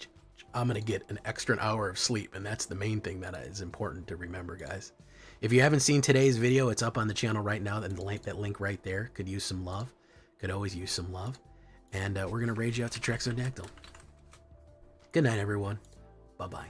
S1: I'm going to get an extra hour of sleep, and that's the main thing that is important to remember, guys. If you haven't seen today's video, it's up on the channel right now. That link right there could use some love. Could always use some love. And we're going to raid you out to Trexodactyl. Good night, everyone. Bye-bye.